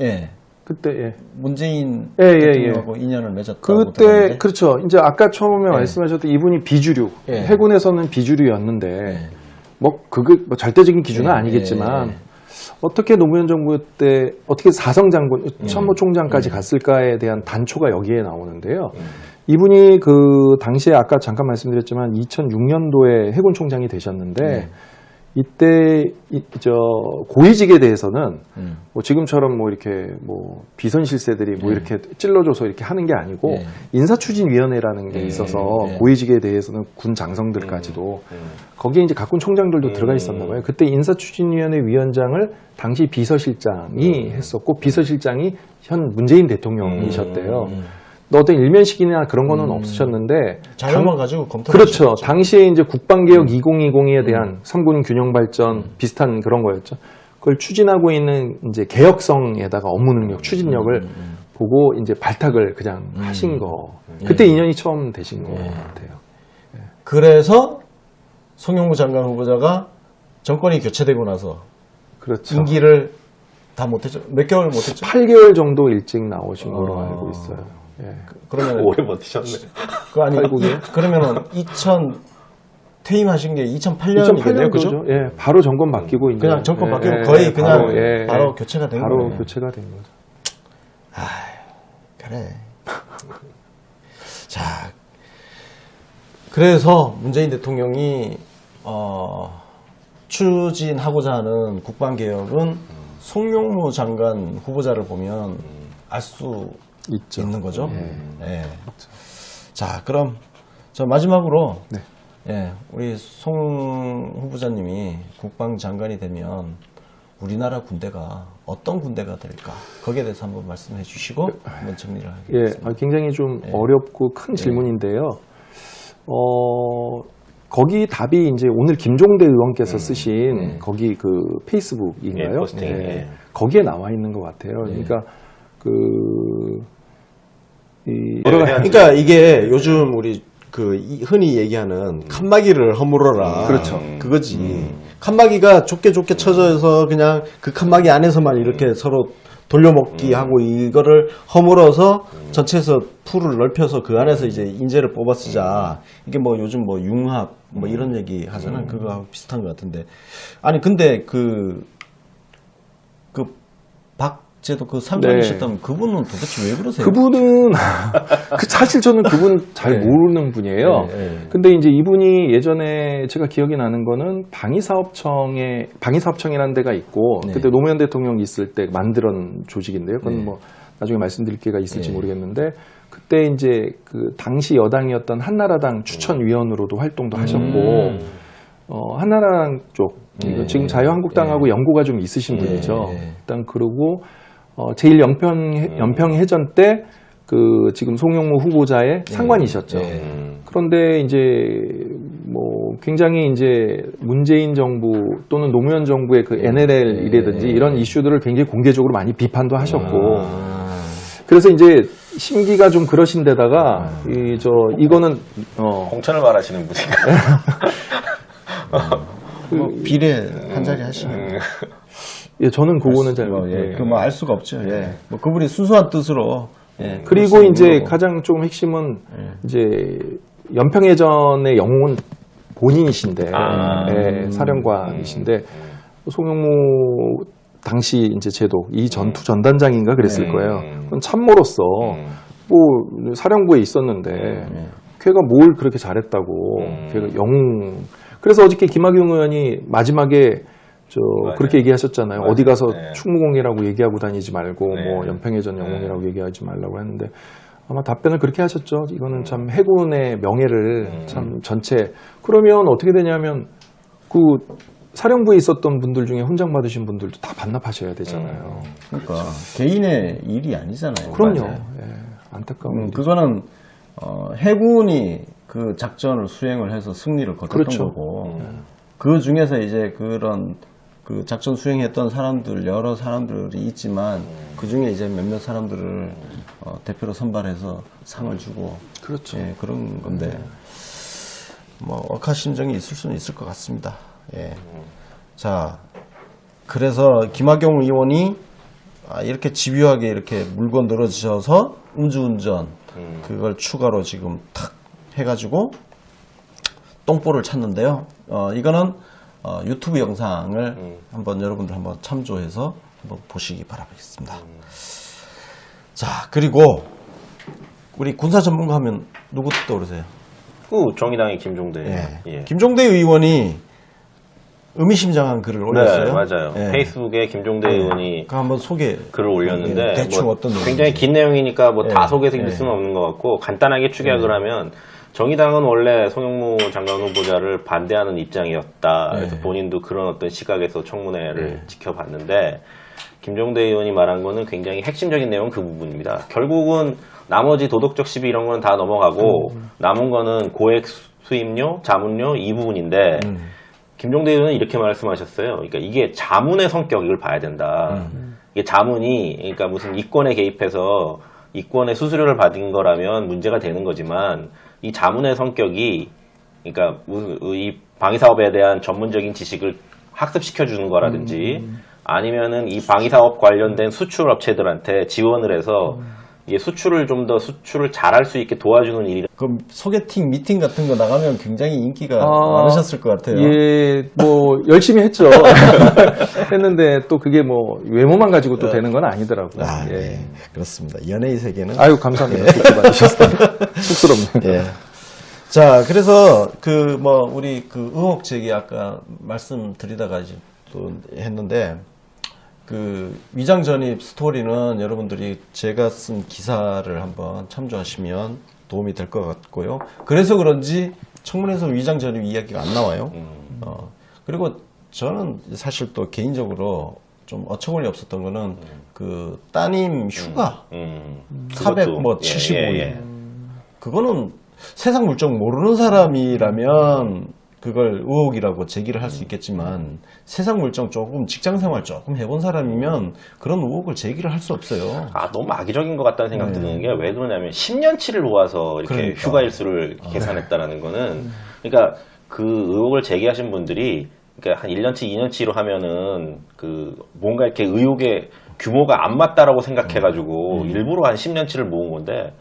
예. 그때 문재인 예, 대통령하고 인연을 맺었다고 그때 들었는데. 그렇죠. 이제 아까 처음에 예. 말씀하셨던 이분이 비주류, 예. 해군에서는 비주류였는데 예. 뭐 그게 뭐 절대적인 기준은 예, 아니겠지만 예. 어떻게 노무현 정부 때 어떻게 사성장군 참모총장까지 갔을까에 대한 단초가 여기에 나오는데요. 이분이 그 당시에 아까 잠깐 말씀드렸지만 2006년도에 해군 총장이 되셨는데 이때 고위직에 대해서는 뭐 지금처럼 뭐 이렇게 뭐 비선 실세들이 뭐 이렇게 찔러줘서 이렇게 하는 게 아니고 인사추진위원회라는 게 있어서 고위직에 대해서는 군 장성들까지도 거기에 이제 각군 총장들도 들어가 있었나 봐요. 그때 인사추진위원회 위원장을 당시 비서실장이 했었고 비서실장이 현 문재인 대통령이셨대요. 어떤 일면식이나 그런 거는 없으셨는데 자료만 가지고 검토. 그렇죠. 당시에 이제 국방개혁 2020에 대한 삼군 균형 발전 비슷한 그런 거였죠. 그걸 추진하고 있는 이제 개혁성에다가 업무 능력, 추진력을 보고 이제 발탁을 그냥 하신 거. 그때 인연이 처음 되신 것 같아요. 그래서 송영무 장관 후보자가 정권이 교체되고 나서 그렇죠. 임기를 다 못했죠. 몇 개월 못했죠. 8개월 정도 일찍 나오신 걸로 알고 있어요. 예. 그러면 오래 버티셨네. 그 아니 그러면은 퇴임하신 게 2008년이겠네요, 그죠? 2008년도죠. 예, 바로 정권 바뀌고 이제 그냥 정권 예, 바뀌고 예, 거의 그냥 바로 예, 교체가 된 바로 거네요. 교체가 된 거죠. 그래. 자, 그래서 문재인 대통령이 추진하고자 하는 국방개혁은 송영무 장관 후보자를 보면 알 수 있죠. 있는 거죠. 예. 자, 그럼 저 마지막으로 네. 예, 우리 송 후보자님이 국방장관이 되면 우리나라 군대가 어떤 군대가 될까? 거기에 대해서 한번 말씀해 주시고 한번 정리를 예, 하겠습니다. 굉장히 좀 어렵고 큰 질문인데요. 거기 답이 이제 오늘 김종대 의원께서 쓰신 거기 그 페이스북인가요? 예, 포스팅, 예. 거기에 나와 있는 것 같아요. 그러니까 그러니까 이게 요즘 우리 흔히 얘기하는 칸막이를 허물어라. 그렇죠. 그거지. 칸막이가 좁게 쳐져서 그냥 그 칸막이 안에서만 이렇게 서로 돌려먹기 하고 이거를 허물어서 전체에서 풀을 넓혀서 그 안에서 이제 인재를 뽑아 쓰자. 이게 뭐 요즘 뭐 융합 뭐 이런 얘기 하잖아. 그거하고 비슷한 것 같은데. 아니 근데 박제도 그 상관이셨다면 그분은 도대체 왜 그러세요? 그분은 사실 저는 그분 잘 모르는 분이에요. 근데 이제 이분이 예전에 제가 기억이 나는 거는 방위사업청이라는 데가 있고 그때 노무현 대통령 있을 때 만들었던 조직인데요. 그건 뭐 나중에 말씀드릴 기회가 있을지 모르겠는데 그때 이제 그 당시 여당이었던 한나라당 추천위원으로도 활동도 하셨고 한나라당 쪽 지금 자유한국당하고 연고가 좀 있으신 분이죠. 일단 그러고 제일 연평해전 때 그 지금 송영무 후보자의 상관이셨죠. 그런데 이제 뭐 굉장히 이제 문재인 정부 또는 노무현 정부의 그 NLL이라든지 이런 이슈들을 굉장히 공개적으로 많이 비판도 하셨고 그래서 이제 심기가 좀 그러신 데다가 이거는 공천을 말하시는 분인가요? 뭐 비례 한 자리 하시면 예, 저는 그거는 잘 뭐 알 수가 없죠. 예. 뭐 그분이 순수한 뜻으로 그리고 이제 가장 좀 핵심은 이제 연평해전의 영웅은 본인이신데 사령관이신데 송영무 당시 이제 제도 이 전투 전단장인가 그랬을 거예요. 그건 참모로서 뭐 사령부에 있었는데 걔가 뭘 그렇게 잘했다고 걔가 영웅. 그래서 어저께 김학용 의원이 마지막에 그렇게 얘기하셨잖아요. 어디 가서 충무공이라고 얘기하고 다니지 말고 뭐 연평해전 영웅이라고 얘기하지 말라고 했는데 아마 답변을 그렇게 하셨죠. 이거는 참 해군의 명예를 참 전체 그러면 어떻게 되냐면 그 사령부에 있었던 분들 중에 훈장 받으신 분들도 다 반납하셔야 되잖아요. 그러니까 개인의 일이 아니잖아요. 그럼요. 예, 안타까운 그거는 해군이 그 작전을 수행을 해서 승리를 거뒀던 그렇죠. 거고 그 중에서 이제 그런 그 작전 수행했던 사람들 여러 사람들이 있지만 그 중에 이제 몇몇 사람들을 대표로 선발해서 상을 주고 그렇죠. 예, 그런 건데 뭐 억하심정이 있을 수는 있을 것 같습니다. 예. 자, 그래서 김학용 의원이 이렇게 집요하게 이렇게 물건 늘어지셔서 음주운전 그걸 추가로 지금 탁 해가지고 똥볼을 찾는데요. 이거는 유튜브 영상을 한번 여러분들 한번 참조해서 한번 보시기 바라겠습니다. 자, 그리고 우리 군사 전문가 하면 누구 떠오르세요? 정의당의 김종대. 예. 김종대 의원이 의미심장한 글을 올렸어요. 네, 맞아요. 예. 페이스북에 김종대 의원이 그 한번 소개. 글을 올렸는데 대충 뭐 어떤 내용인지. 굉장히 긴 내용이니까 뭐 다 예. 소개해드릴 수는 없는 것 같고 간단하게 축약을 하면 정의당은 원래 송영무 장관 후보자를 반대하는 입장이었다. 그래서 본인도 그런 어떤 시각에서 청문회를 지켜봤는데 김종대 의원이 말한 거는 굉장히 핵심적인 내용은 그 부분입니다. 결국은 나머지 도덕적 시비 이런 거는 다 넘어가고 남은 거는 고액 수임료, 자문료 이 부분인데 김종대 의원은 이렇게 말씀하셨어요. 그러니까 이게 자문의 성격을 봐야 된다. 이게 자문이 그러니까 무슨 이권에 개입해서 이권의 수수료를 받은 거라면 문제가 되는 거지만 이 자문의 성격이 그러니까 이 방위 사업에 대한 전문적인 지식을 학습시켜 주는 거라든지 아니면은 이 방위 사업 관련된 수출 업체들한테 지원을 해서 이게 수출을 좀 더 수출을 잘할 수 있게 도와주는 일이. 그 소개팅 미팅 같은 거 나가면 굉장히 인기가 많으셨을 것 같아요. 예, 뭐 열심히 했죠. 했는데 또 그게 뭐 외모만 가지고 또 되는 건 아니더라고요. 아, 예. 네. 그렇습니다. 연예의 세계는. 아유 감사합니다. 그렇게 봐주셔서 쑥스럽네요. 예. 자, 그래서 그 뭐 우리 그 의혹 제기 아까 말씀드리다가 이제 또 했는데 그 위장 전입 스토리는 여러분들이 제가 쓴 기사를 한번 참조하시면 도움이 될 것 같고요. 그래서 그런지 청문회에서 위장 전입 이야기가 안 나와요. 그리고 저는 사실 또 개인적으로 좀 어처구니 없었던 거는 그 따님 휴가 475일 그거는 세상 물정 모르는 사람이라면 그걸 의혹이라고 제기를 할 수 있겠지만 세상 물정 조금 직장 생활 조금 해본 사람이면 그런 의혹을 제기를 할 수 없어요. 아, 너무 악의적인 것 같다는 생각 드는 게 왜 그러냐면 10년치를 모아서 이렇게 그러니까. 휴가 일수를 계산했다라는 거는 그러니까 그 의혹을 제기하신 분들이 그러니까 한 1년치, 2년치로 하면은 그 뭔가 이렇게 의혹의 규모가 안 맞다라고 생각해가지고 일부러 한 10년치를 모은 건데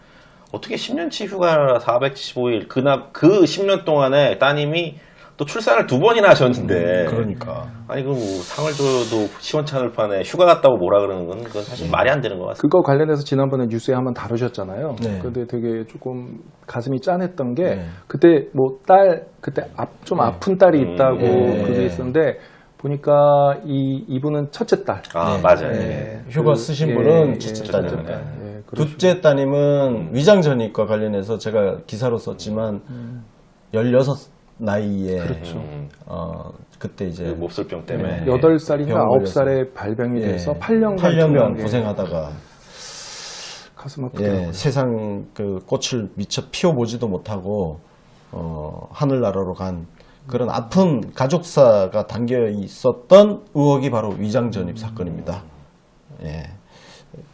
어떻게 10년치 휴가 475일 그 10년 동안에 따님이 또 출산을 2번이나 하셨는데 그러니까. 아니 그 상을 줘도 시원찮을 판에 휴가 갔다고 뭐라 그러는 건 그건 사실 말이 안 되는 것 같습니다. 그거 관련해서 지난번에 뉴스에 한번 다루셨잖아요. 네. 근데 되게 조금 가슴이 짠했던 게 네. 그때 뭐 그때 좀 아픈 딸이 있다고 그게 있었는데 보니까 이분은 첫째 딸. 아 네. 맞아요. 예. 휴가 쓰신 분은 첫째 딸. 딸입니다. 예, 그러시고. 둘째 따님은 위장 전입과 관련해서 제가 기사로 썼지만 16 나이에 그때 이제 그 몹쓸병 때문에. 8살인가 병원 9살에 발병이 돼서 8년간 8년간 고생하다가 가슴 아프더라고요. 예, 세상 그 꽃을 미처 피워보지도 못하고 하늘나라로 간 그런 아픈 가족사가 담겨 있었던 의혹이 바로 위장 전입 사건입니다. 예.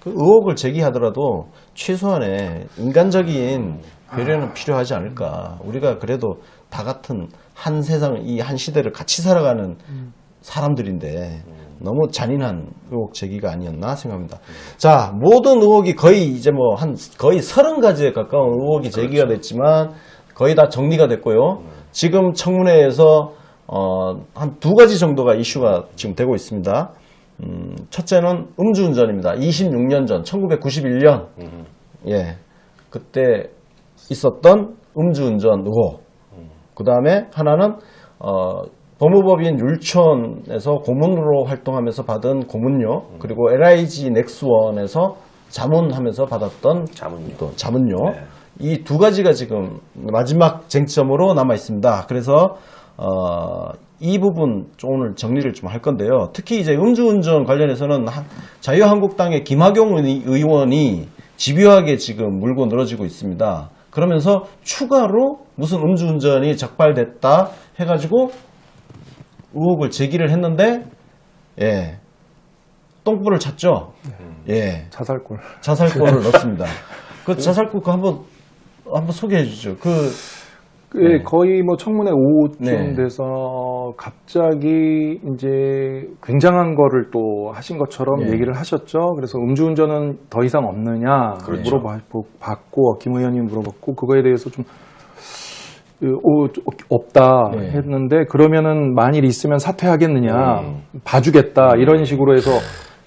그 의혹을 제기하더라도 최소한의 인간적인 배려는 필요하지 않을까. 우리가 그래도 다 같은 한 세상, 이 한 시대를 같이 살아가는 사람들인데 너무 잔인한 의혹 제기가 아니었나 생각합니다. 자, 모든 의혹이 거의 이제 뭐 거의 30가지에 가까운 의혹이 제기가 됐지만 거의 다 정리가 됐고요. 지금 청문회에서 한 2가지 정도가 이슈가 지금 되고 있습니다. 첫째는 음주운전입니다. 26년 전, 1991년, 예, 그때 있었던 음주운전 의혹. 그 다음에 하나는 법무법인 율촌에서 고문으로 활동하면서 받은 고문료, 그리고 LIG 넥스원에서 자문하면서 받았던 자문료. 또 자문료. 네. 이 2가지가 지금 마지막 쟁점으로 남아 있습니다. 그래서 이 부분 좀 오늘 정리를 좀 할 건데요. 특히 이제 음주운전 관련해서는 자유한국당의 김학용 의원이 집요하게 지금 물고 늘어지고 있습니다. 그러면서 추가로 무슨 음주운전이 적발됐다 해가지고 의혹을 제기를 했는데, 예, 똥불을 찼죠. 예, 자살골. 자살골을 넣습니다. 그 자살골 그 한번 소개해 주죠. 예, 거의 뭐 청문회 오후쯤 네. 돼서 갑자기 이제 굉장한 거를 또 하신 것처럼 네. 얘기를 하셨죠. 그래서 음주운전은 더 이상 없느냐 그렇죠. 물어봤고 김 의원님 물어봤고 그거에 대해서 좀 없다 네. 했는데 그러면은 만일 있으면 사퇴하겠느냐 봐주겠다 이런 식으로 해서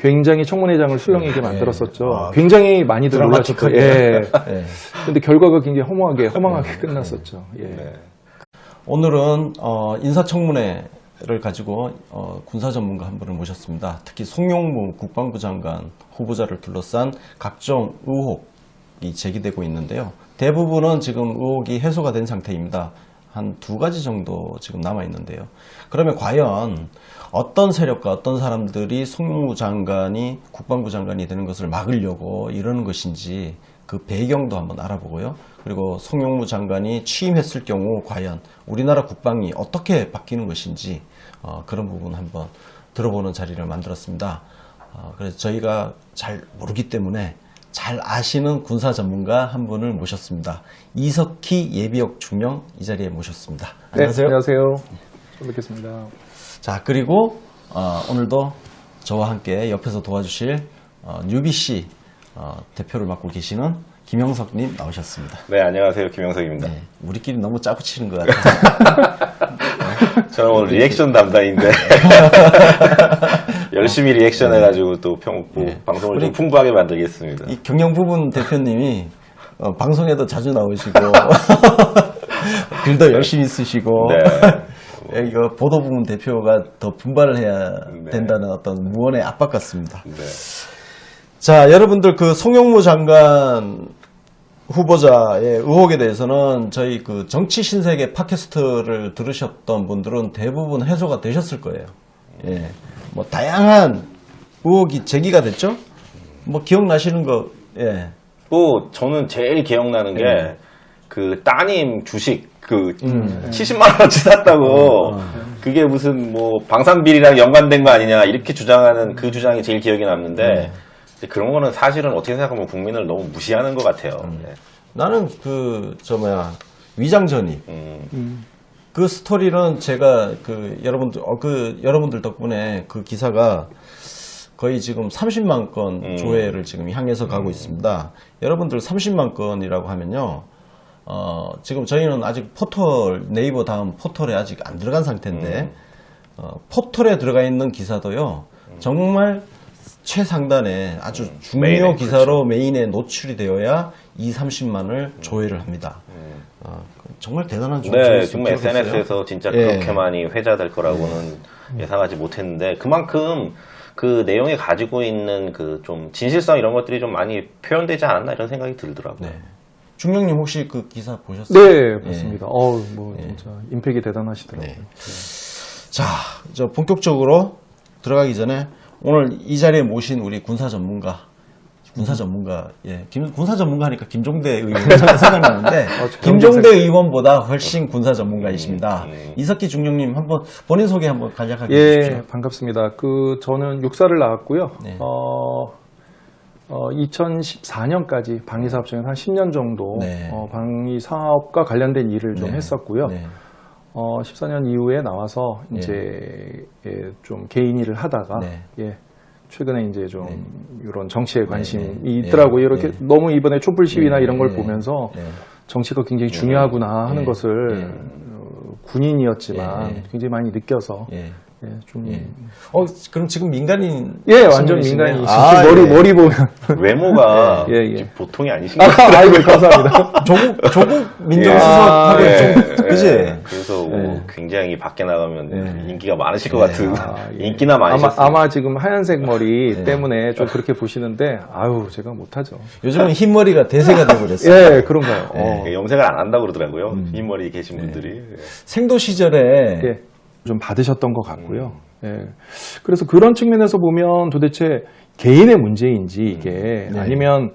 굉장히 청문회장을 술렁이게 만들었었죠. 아, 굉장히 많이들 놀라셨죠. 드라마틱하게. 예. 예. 근데 결과가 굉장히 허망하게 끝났었죠. 예. 네. 오늘은 인사청문회를 가지고 군사 전문가 한 분을 모셨습니다. 특히 송영무 국방부 장관 후보자를 둘러싼 각종 의혹이 제기되고 있는데요. 대부분은 지금 의혹이 해소가 된 상태입니다. 한 2가지 정도 지금 남아 있는데요. 그러면 과연 어떤 세력과 어떤 사람들이 송영무 장관이 국방부 장관이 되는 것을 막으려고 이러는 것인지 그 배경도 한번 알아보고요. 그리고 송영무 장관이 취임했을 경우 과연 우리나라 국방이 어떻게 바뀌는 것인지 그런 부분 한번 들어보는 자리를 만들었습니다. 그래서 저희가 잘 모르기 때문에 잘 아시는 군사 전문가 한 분을 모셨습니다. 이석희 예비역 중령 이 자리에 모셨습니다. 안녕하세요. 네, 안녕하세요. 처음 뵙겠습니다. 자, 그리고 오늘도 저와 함께 옆에서 도와주실 UBC 대표를 맡고 계시는 김영석님 나오셨습니다. 네, 안녕하세요. 김영석입니다. 네, 우리끼리 너무 짜고 치는 것 같아요. 저는 오늘 리액션 담당인데 열심히 리액션 해가지고 또 방송을 좀 풍부하게 만들겠습니다. 이 경영부분 대표님이 방송에도 자주 나오시고 글도 열심히 쓰시고 네. 이거 보도부문 대표가 더 분발을 해야 네. 된다는 어떤 무언의 압박 같습니다. 네. 자, 여러분들 그 송영무 장관 후보자의 의혹에 대해서는 저희 그 정치 신세계 팟캐스트를 들으셨던 분들은 대부분 해소가 되셨을 거예요. 예. 뭐 다양한 의혹이 제기가 됐죠? 뭐 기억나시는 거, 예. 또 저는 제일 기억나는 게 그 따님 주식 70만 원어치 샀다고 그게 무슨 뭐 방산비리랑 연관된 거 아니냐 이렇게 주장하는 그 주장이 제일 기억에 남는데 그런 거는 사실은 어떻게 생각하면 국민을 너무 무시하는 것 같아요. 네. 나는 위장 전입. 그 스토리는 제가 여러분들 덕분에 그 기사가 거의 지금 30만 건 조회를 지금 향해서 가고 있습니다. 여러분들 30만 건이라고 하면요. 지금 저희는 아직 네이버 다음 포털에 아직 안 들어간 상태인데, 포털에 들어가 있는 기사도요, 정말 최상단에 아주 중요 메인에, 기사로 메인에 노출이 되어야 30만을 조회를 합니다. 정말 대단한 네, 정말 SNS에서 진짜 예. 그렇게 많이 회자될 거라고는 예상하지 못했는데 그만큼 그 내용이 가지고 있는 그 좀 진실성 이런 것들이 좀 많이 표현되지 않았나 이런 생각이 들더라고요. 네. 중령님 혹시 그 기사 보셨어요? 네, 봤습니다. 진짜 임팩이 대단하시더라고요. 네. 자, 본격적으로 들어가기 전에 오늘 이 자리에 모신 우리 군사 전문가, 군사 전문가 하니까 김종대 의원 생각나는데, 김종대 의원보다 훨씬 군사 전문가이십니다. 이석희 중령님 한번 본인 소개 한번 간략하게 해주십시오. 예, 반갑습니다. 저는 육사를 나왔고요. 네. 2014년까지 방위사업 중에 한 10년 정도 네. 방위사업과 관련된 일을 좀 네. 했었고요. 네. 14년 이후에 나와서 이제 좀 개인 일을 하다가 네. 최근에 이제 좀 이런 정치에 관심이 네. 있더라고요. 이렇게 네. 너무 이번에 촛불 시위나 네. 이런 걸 네. 보면서 네. 정치가 굉장히 중요하구나 하는 네. 것을 군인이었지만 네. 굉장히 많이 느껴서 예. 좀 그럼 지금 민간인? 완전 신분이시네요? 민간인이시죠. 머리 보면 외모가 예. 보통이 아니신 것 아이고 감사합니다. 조국 민정수석하고 좀 그지? 그래서 굉장히 밖에 나가면 네. 인기가 많으실 것 같은 인기나 많으셨어요. 아마 지금 하얀색 머리 때문에 좀 그렇게 보시는데 제가 못하죠. 요즘은 흰머리가 대세가 되어버렸어요. 예, 그런가요? 염색을 안 한다고 그러더라고요. 흰머리 계신 분들이. 생도 시절에 좀 받으셨던 것 같고요. 그래서 그런 측면에서 보면 도대체 개인의 문제인지 이게 아니면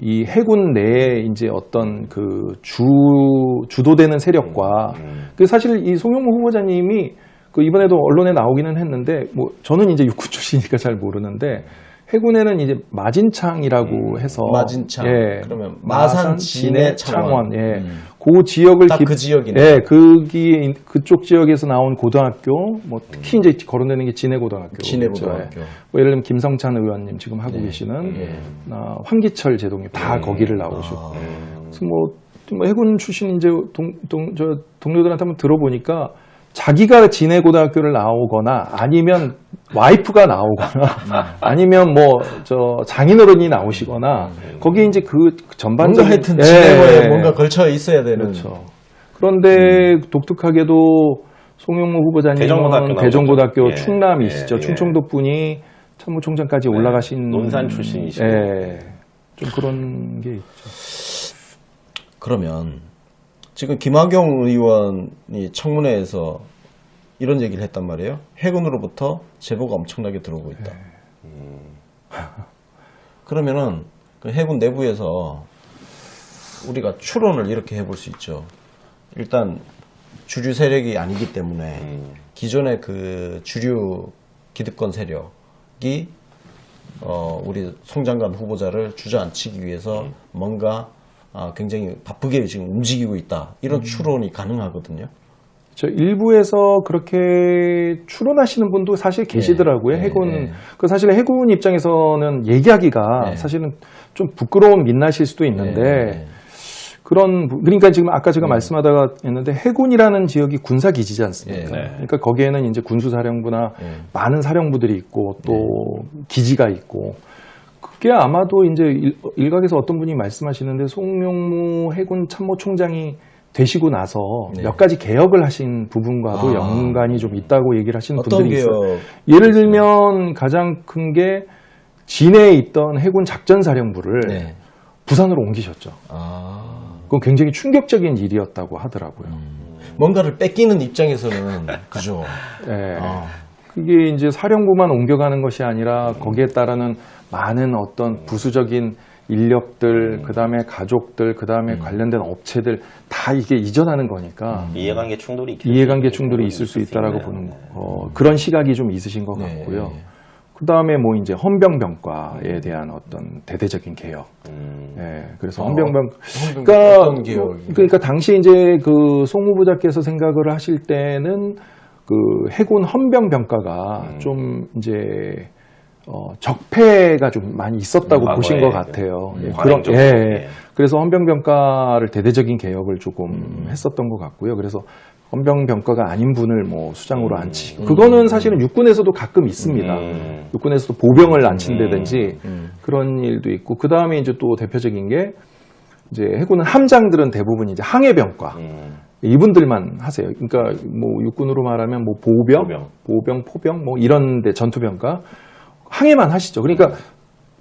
이 해군 내에 이제 어떤 주도되는 세력과 사실 이 송영무 후보자님이 이번에도 언론에 나오기는 했는데 저는 이제 육군 출신이니까 잘 모르는데 해군에는 이제 마진창이라고 해서 마진창. 그러면 마산, 진해, 창원. 그 지역을 딱 그 지역이네. 그쪽 지역에서 나온 고등학교, 특히 이제 거론되는 게 진해고등학교. 진해고등학교. 예를 들면 김성찬 의원님 지금 하고 계시는 황기철 제독님 다 거기를 나오시고. 그래서 해군 출신 이제 동료들한테 한번 들어보니까 자기가 진해고등학교를 나오거나 아니면 와이프가 나오거나 아니면 장인어른이 나오시거나 거기에 이제 전반적인 하여튼 진해고에 뭔가 걸쳐 있어야 되는. 그렇죠. 그런데 독특하게도 송영무 후보자님은 대전고등학교 충남이시죠. 충청도 분이 참모총장까지 올라가신 논산 출신이시고 좀 그런 게 있죠. 그러면 지금 김학용 의원이 청문회에서 이런 얘기를 했단 말이에요. 해군으로부터 제보가 엄청나게 들어오고 있다. 그러면은 그 해군 내부에서 우리가 추론을 이렇게 해볼 수 있죠. 일단 주류 세력이 아니기 때문에 기존의 그 주류 기득권 세력이 우리 송 장관 후보자를 주저앉히기 위해서 뭔가 굉장히 바쁘게 지금 움직이고 있다. 이런 추론이 가능하거든요. 저 일부에서 그렇게 추론하시는 분도 사실 계시더라고요. 네, 해군, 네. 그 사실 해군 입장에서는 얘기하기가 네. 사실은 좀 부끄러운 민낯일 수도 있는데 네. 그러니까 지금 아까 제가 말씀하다가 했는데 해군이라는 지역이 군사 기지지 않습니까? 네. 그러니까 거기에는 이제 군수사령부나 네. 많은 사령부들이 있고 또 기지가 있고 그게 아마도 이제 일각에서 어떤 분이 말씀하시는데 송영무 해군 참모총장이 되시고 나서 네. 몇 가지 개혁을 하신 부분과도 연관이 좀 있다고 얘기를 하시는 어떤 분들이 있어요. 개혁? 예를 들면 가장 큰 게 진해에 있던 해군 작전사령부를 네. 부산으로 옮기셨죠. 그건 굉장히 충격적인 일이었다고 하더라고요. 뭔가를 뺏기는 입장에서는 그죠. 예. 아. 그게 이제 사령부만 옮겨가는 것이 아니라 거기에 따르는 많은 어떤 부수적인 인력들, 그 다음에 가족들, 그 다음에 관련된 업체들 다 이게 이전하는 거니까 이해관계 충돌이 이해관계 충돌이 있을 수 있다라고 보는 그런 시각이 좀 있으신 것 네. 같고요. 그 다음에 뭐 이제 헌병병과에 대한 어떤 대대적인 개혁. 예, 그래서 그러니까 어떤 개혁? 그러니까 당시 이제 그 송 후보자께서 생각을 하실 때는 그 해군 헌병병과가 좀 이제 적폐가 좀 많이 있었다고 보신 것 같아요. 예, 관행적으로. 예. 그래서 헌병병과를 대대적인 개혁을 조금 했었던 것 같고요. 그래서 헌병병과가 아닌 분을 뭐 수장으로 앉히고 그거는 사실은 육군에서도 가끔 있습니다. 육군에서도 보병을 앉힌다든지 그런 일도 있고 그 다음에 이제 또 대표적인 게 이제 해군은 함장들은 대부분 이제 항해병과 이분들만 하세요. 그러니까 뭐 육군으로 말하면 뭐 보병, 포병 뭐 이런데 전투병과 항해만 하시죠. 그러니까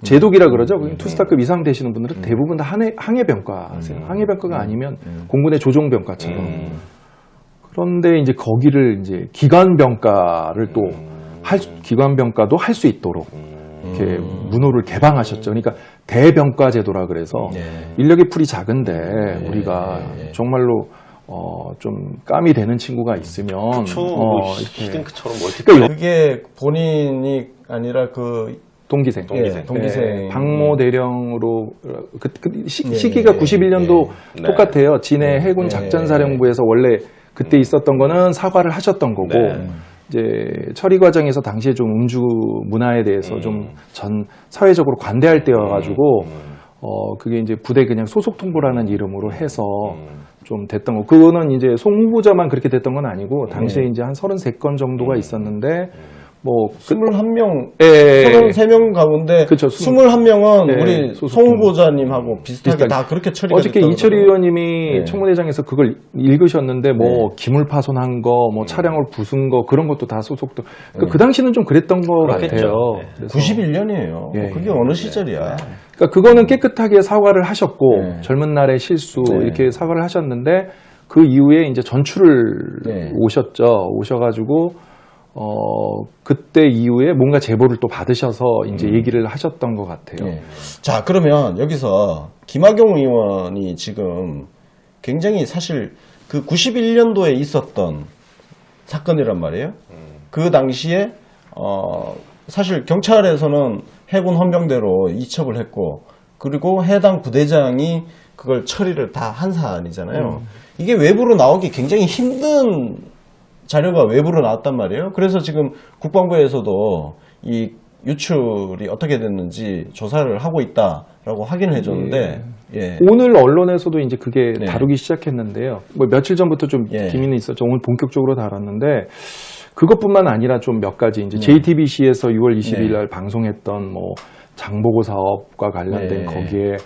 제독이라 그러죠. 투스타급 이상 되시는 분들은 대부분 다 항해병과 하세요. 항해병과가 아니면 공군의 조종병과처럼. 그런데 이제 거기를 이제 기관병과를 또 기관병과도 할 수 있도록 이렇게 문호를 개방하셨죠. 그러니까 대병과 제도라 그래서 인력의 풀이 작은데 우리가 정말로 좀 깜이 되는 친구가 있으면 이렇게 히딩크처럼 멀티. 그게 본인이 아니라 그 동기생. 동기생. 박모 대령으로 시기가 91년도 네. 똑같아요. 진해 해군 작전사령부에서 원래 그때 있었던 거는 사과를 하셨던 거고 이제 처리 과정에서 당시에 좀 음주 문화에 대해서 좀 전 사회적으로 관대할 때여가지고 그게 이제 부대 그냥 소속 통보라는 이름으로 해서 좀 됐던 거. 그거는 이제 송 후보자만 그렇게 됐던 건 아니고 당시에 이제 한 33건 정도가 있었는데 뭐 21명, 예. 33명 가운데 그쵸, 21명은 네, 우리 소속 송 후보자님하고 비슷하게 다 그렇게 처리가 어저께 됐다고 이철희 그러더라고요. 의원님이 네. 청문회장에서 그걸 읽으셨는데 뭐 기물 파손한 거, 뭐 차량을 부순 거 그런 것도 다 소속도. 그 당시는 좀 그랬던 것 그렇겠죠. 같아요. 네. 그래서 91년이에요. 예. 그게 어느 시절이야. 그러니까 그거는 깨끗하게 사과를 하셨고 네. 젊은 날의 실수 네. 이렇게 사과를 하셨는데 그 이후에 이제 전출을 네. 오셔가지고 그때 이후에 뭔가 제보를 또 받으셔서 이제 얘기를 하셨던 것 같아요. 예. 자, 그러면 여기서 김학용 의원이 지금 굉장히 사실 그 91년도에 있었던 사건이란 말이에요. 그 당시에 사실 경찰에서는 해군 헌병대로 이첩을 했고 그리고 해당 부대장이 그걸 처리를 다 한 사안이잖아요. 이게 외부로 나오기 굉장히 힘든 자료가 외부로 나왔단 말이에요. 그래서 지금 국방부에서도 이 유출이 어떻게 됐는지 조사를 하고 있다라고 확인을 해줬는데, 예. 오늘 언론에서도 이제 그게 네. 다루기 시작했는데요. 뭐 며칠 전부터 좀 예. 기민이 있었죠. 오늘 본격적으로 다뤘는데 그것뿐만 아니라 좀 몇 가지 이제 JTBC에서 6월 22일 날 방송했던 뭐 장보고 사업과 관련된 네. 거기에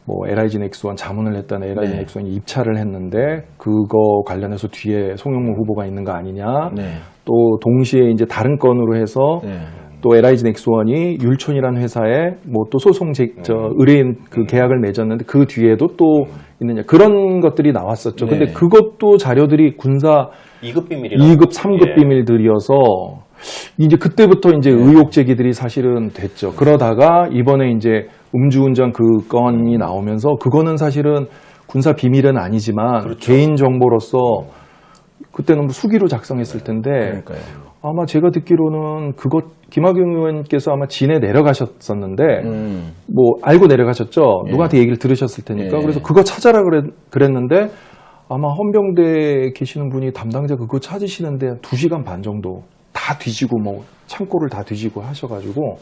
뭐 LIG 넥스원 자문을 했다는 LIG 네. 넥스원이 입찰을 했는데 그거 관련해서 뒤에 송영무 후보가 있는 거 아니냐. 네. 또 동시에 이제 다른 건으로 해서 네. 또 LIG 넥스원이 율촌이라는 회사에 뭐 또 소송 의뢰인 그 계약을 맺었는데 그 뒤에도 또 있느냐 그런 것들이 나왔었죠. 네. 근데 그것도 자료들이 군사 2급 비밀이라. 2급, 3급 비밀들이어서 이제 그때부터 이제 의혹 제기들이 사실은 됐죠. 그러다가 이번에 이제 음주운전 그 건이 나오면서 그거는 사실은 군사 비밀은 아니지만 그렇죠. 개인 정보로서 그때는 뭐 수기로 작성했을 텐데 그러니까요. 아마 제가 듣기로는 김학용 의원께서 아마 진에 내려가셨었는데 음. 뭐 알고 내려가셨죠. 예. 누구한테 얘기를 들으셨을 테니까. 예. 그래서 그거 찾아라 그랬는데 아마 헌병대에 계시는 분이 담당자 그거 찾으시는데 2시간 반 정도 다 뒤지고 뭐 창고를 다 뒤지고 하셔가지고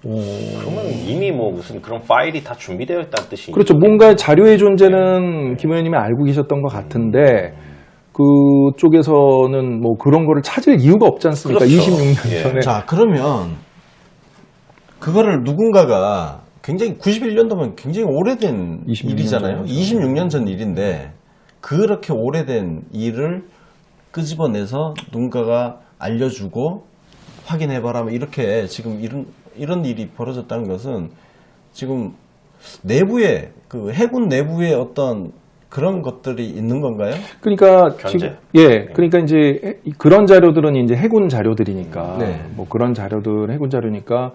그러면 이미 뭐 무슨 그런 파일이 다 준비되어 있다는 뜻이. 그렇죠. 뭔가 자료의 존재는 김 의원님이 알고 계셨던 것 같은데 그쪽에서는 뭐 그런 거를 찾을 이유가 없지 않습니까? 그렇죠. 26년 예. 전에. 자, 그러면 그거를 누군가가 굉장히 91년도면 굉장히 오래된 26년 일이잖아요. 전이죠. 26년 전 일인데 그렇게 오래된 일을 끄집어내서 누군가가 알려주고 확인해봐라 뭐 이렇게 지금 이런 일이 벌어졌다는 것은 지금 내부에 그 해군 내부에 어떤 그런 것들이 있는 건가요? 그러니까 견제. 지금 그러니까 이제 그런 자료들은 이제 해군 자료들이니까 네. 뭐 그런 자료들 해군 자료니까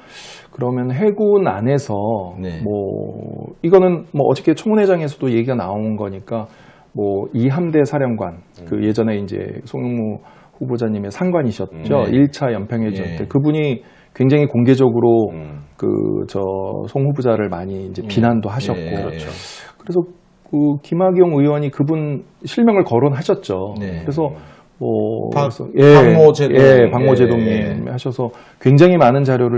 그러면 해군 안에서 네. 뭐 이거는 뭐 어저께 청문회장에서도 얘기가 나온 거니까 뭐 이함대 사령관 그 예전에 이제 송영무 후보자님의 상관이셨죠. 네. 1차 연평해전 예. 때 그분이 굉장히 공개적으로 음. 그 저 송 후보자를 많이 이제 비난도 하셨고 예, 그렇죠. 그래서 그 김학용 의원이 그분 실명을 거론하셨죠. 네. 그래서 뭐 박- 그래서 박모제동. 박모제동님 예, 예. 하셔서 굉장히 많은 자료를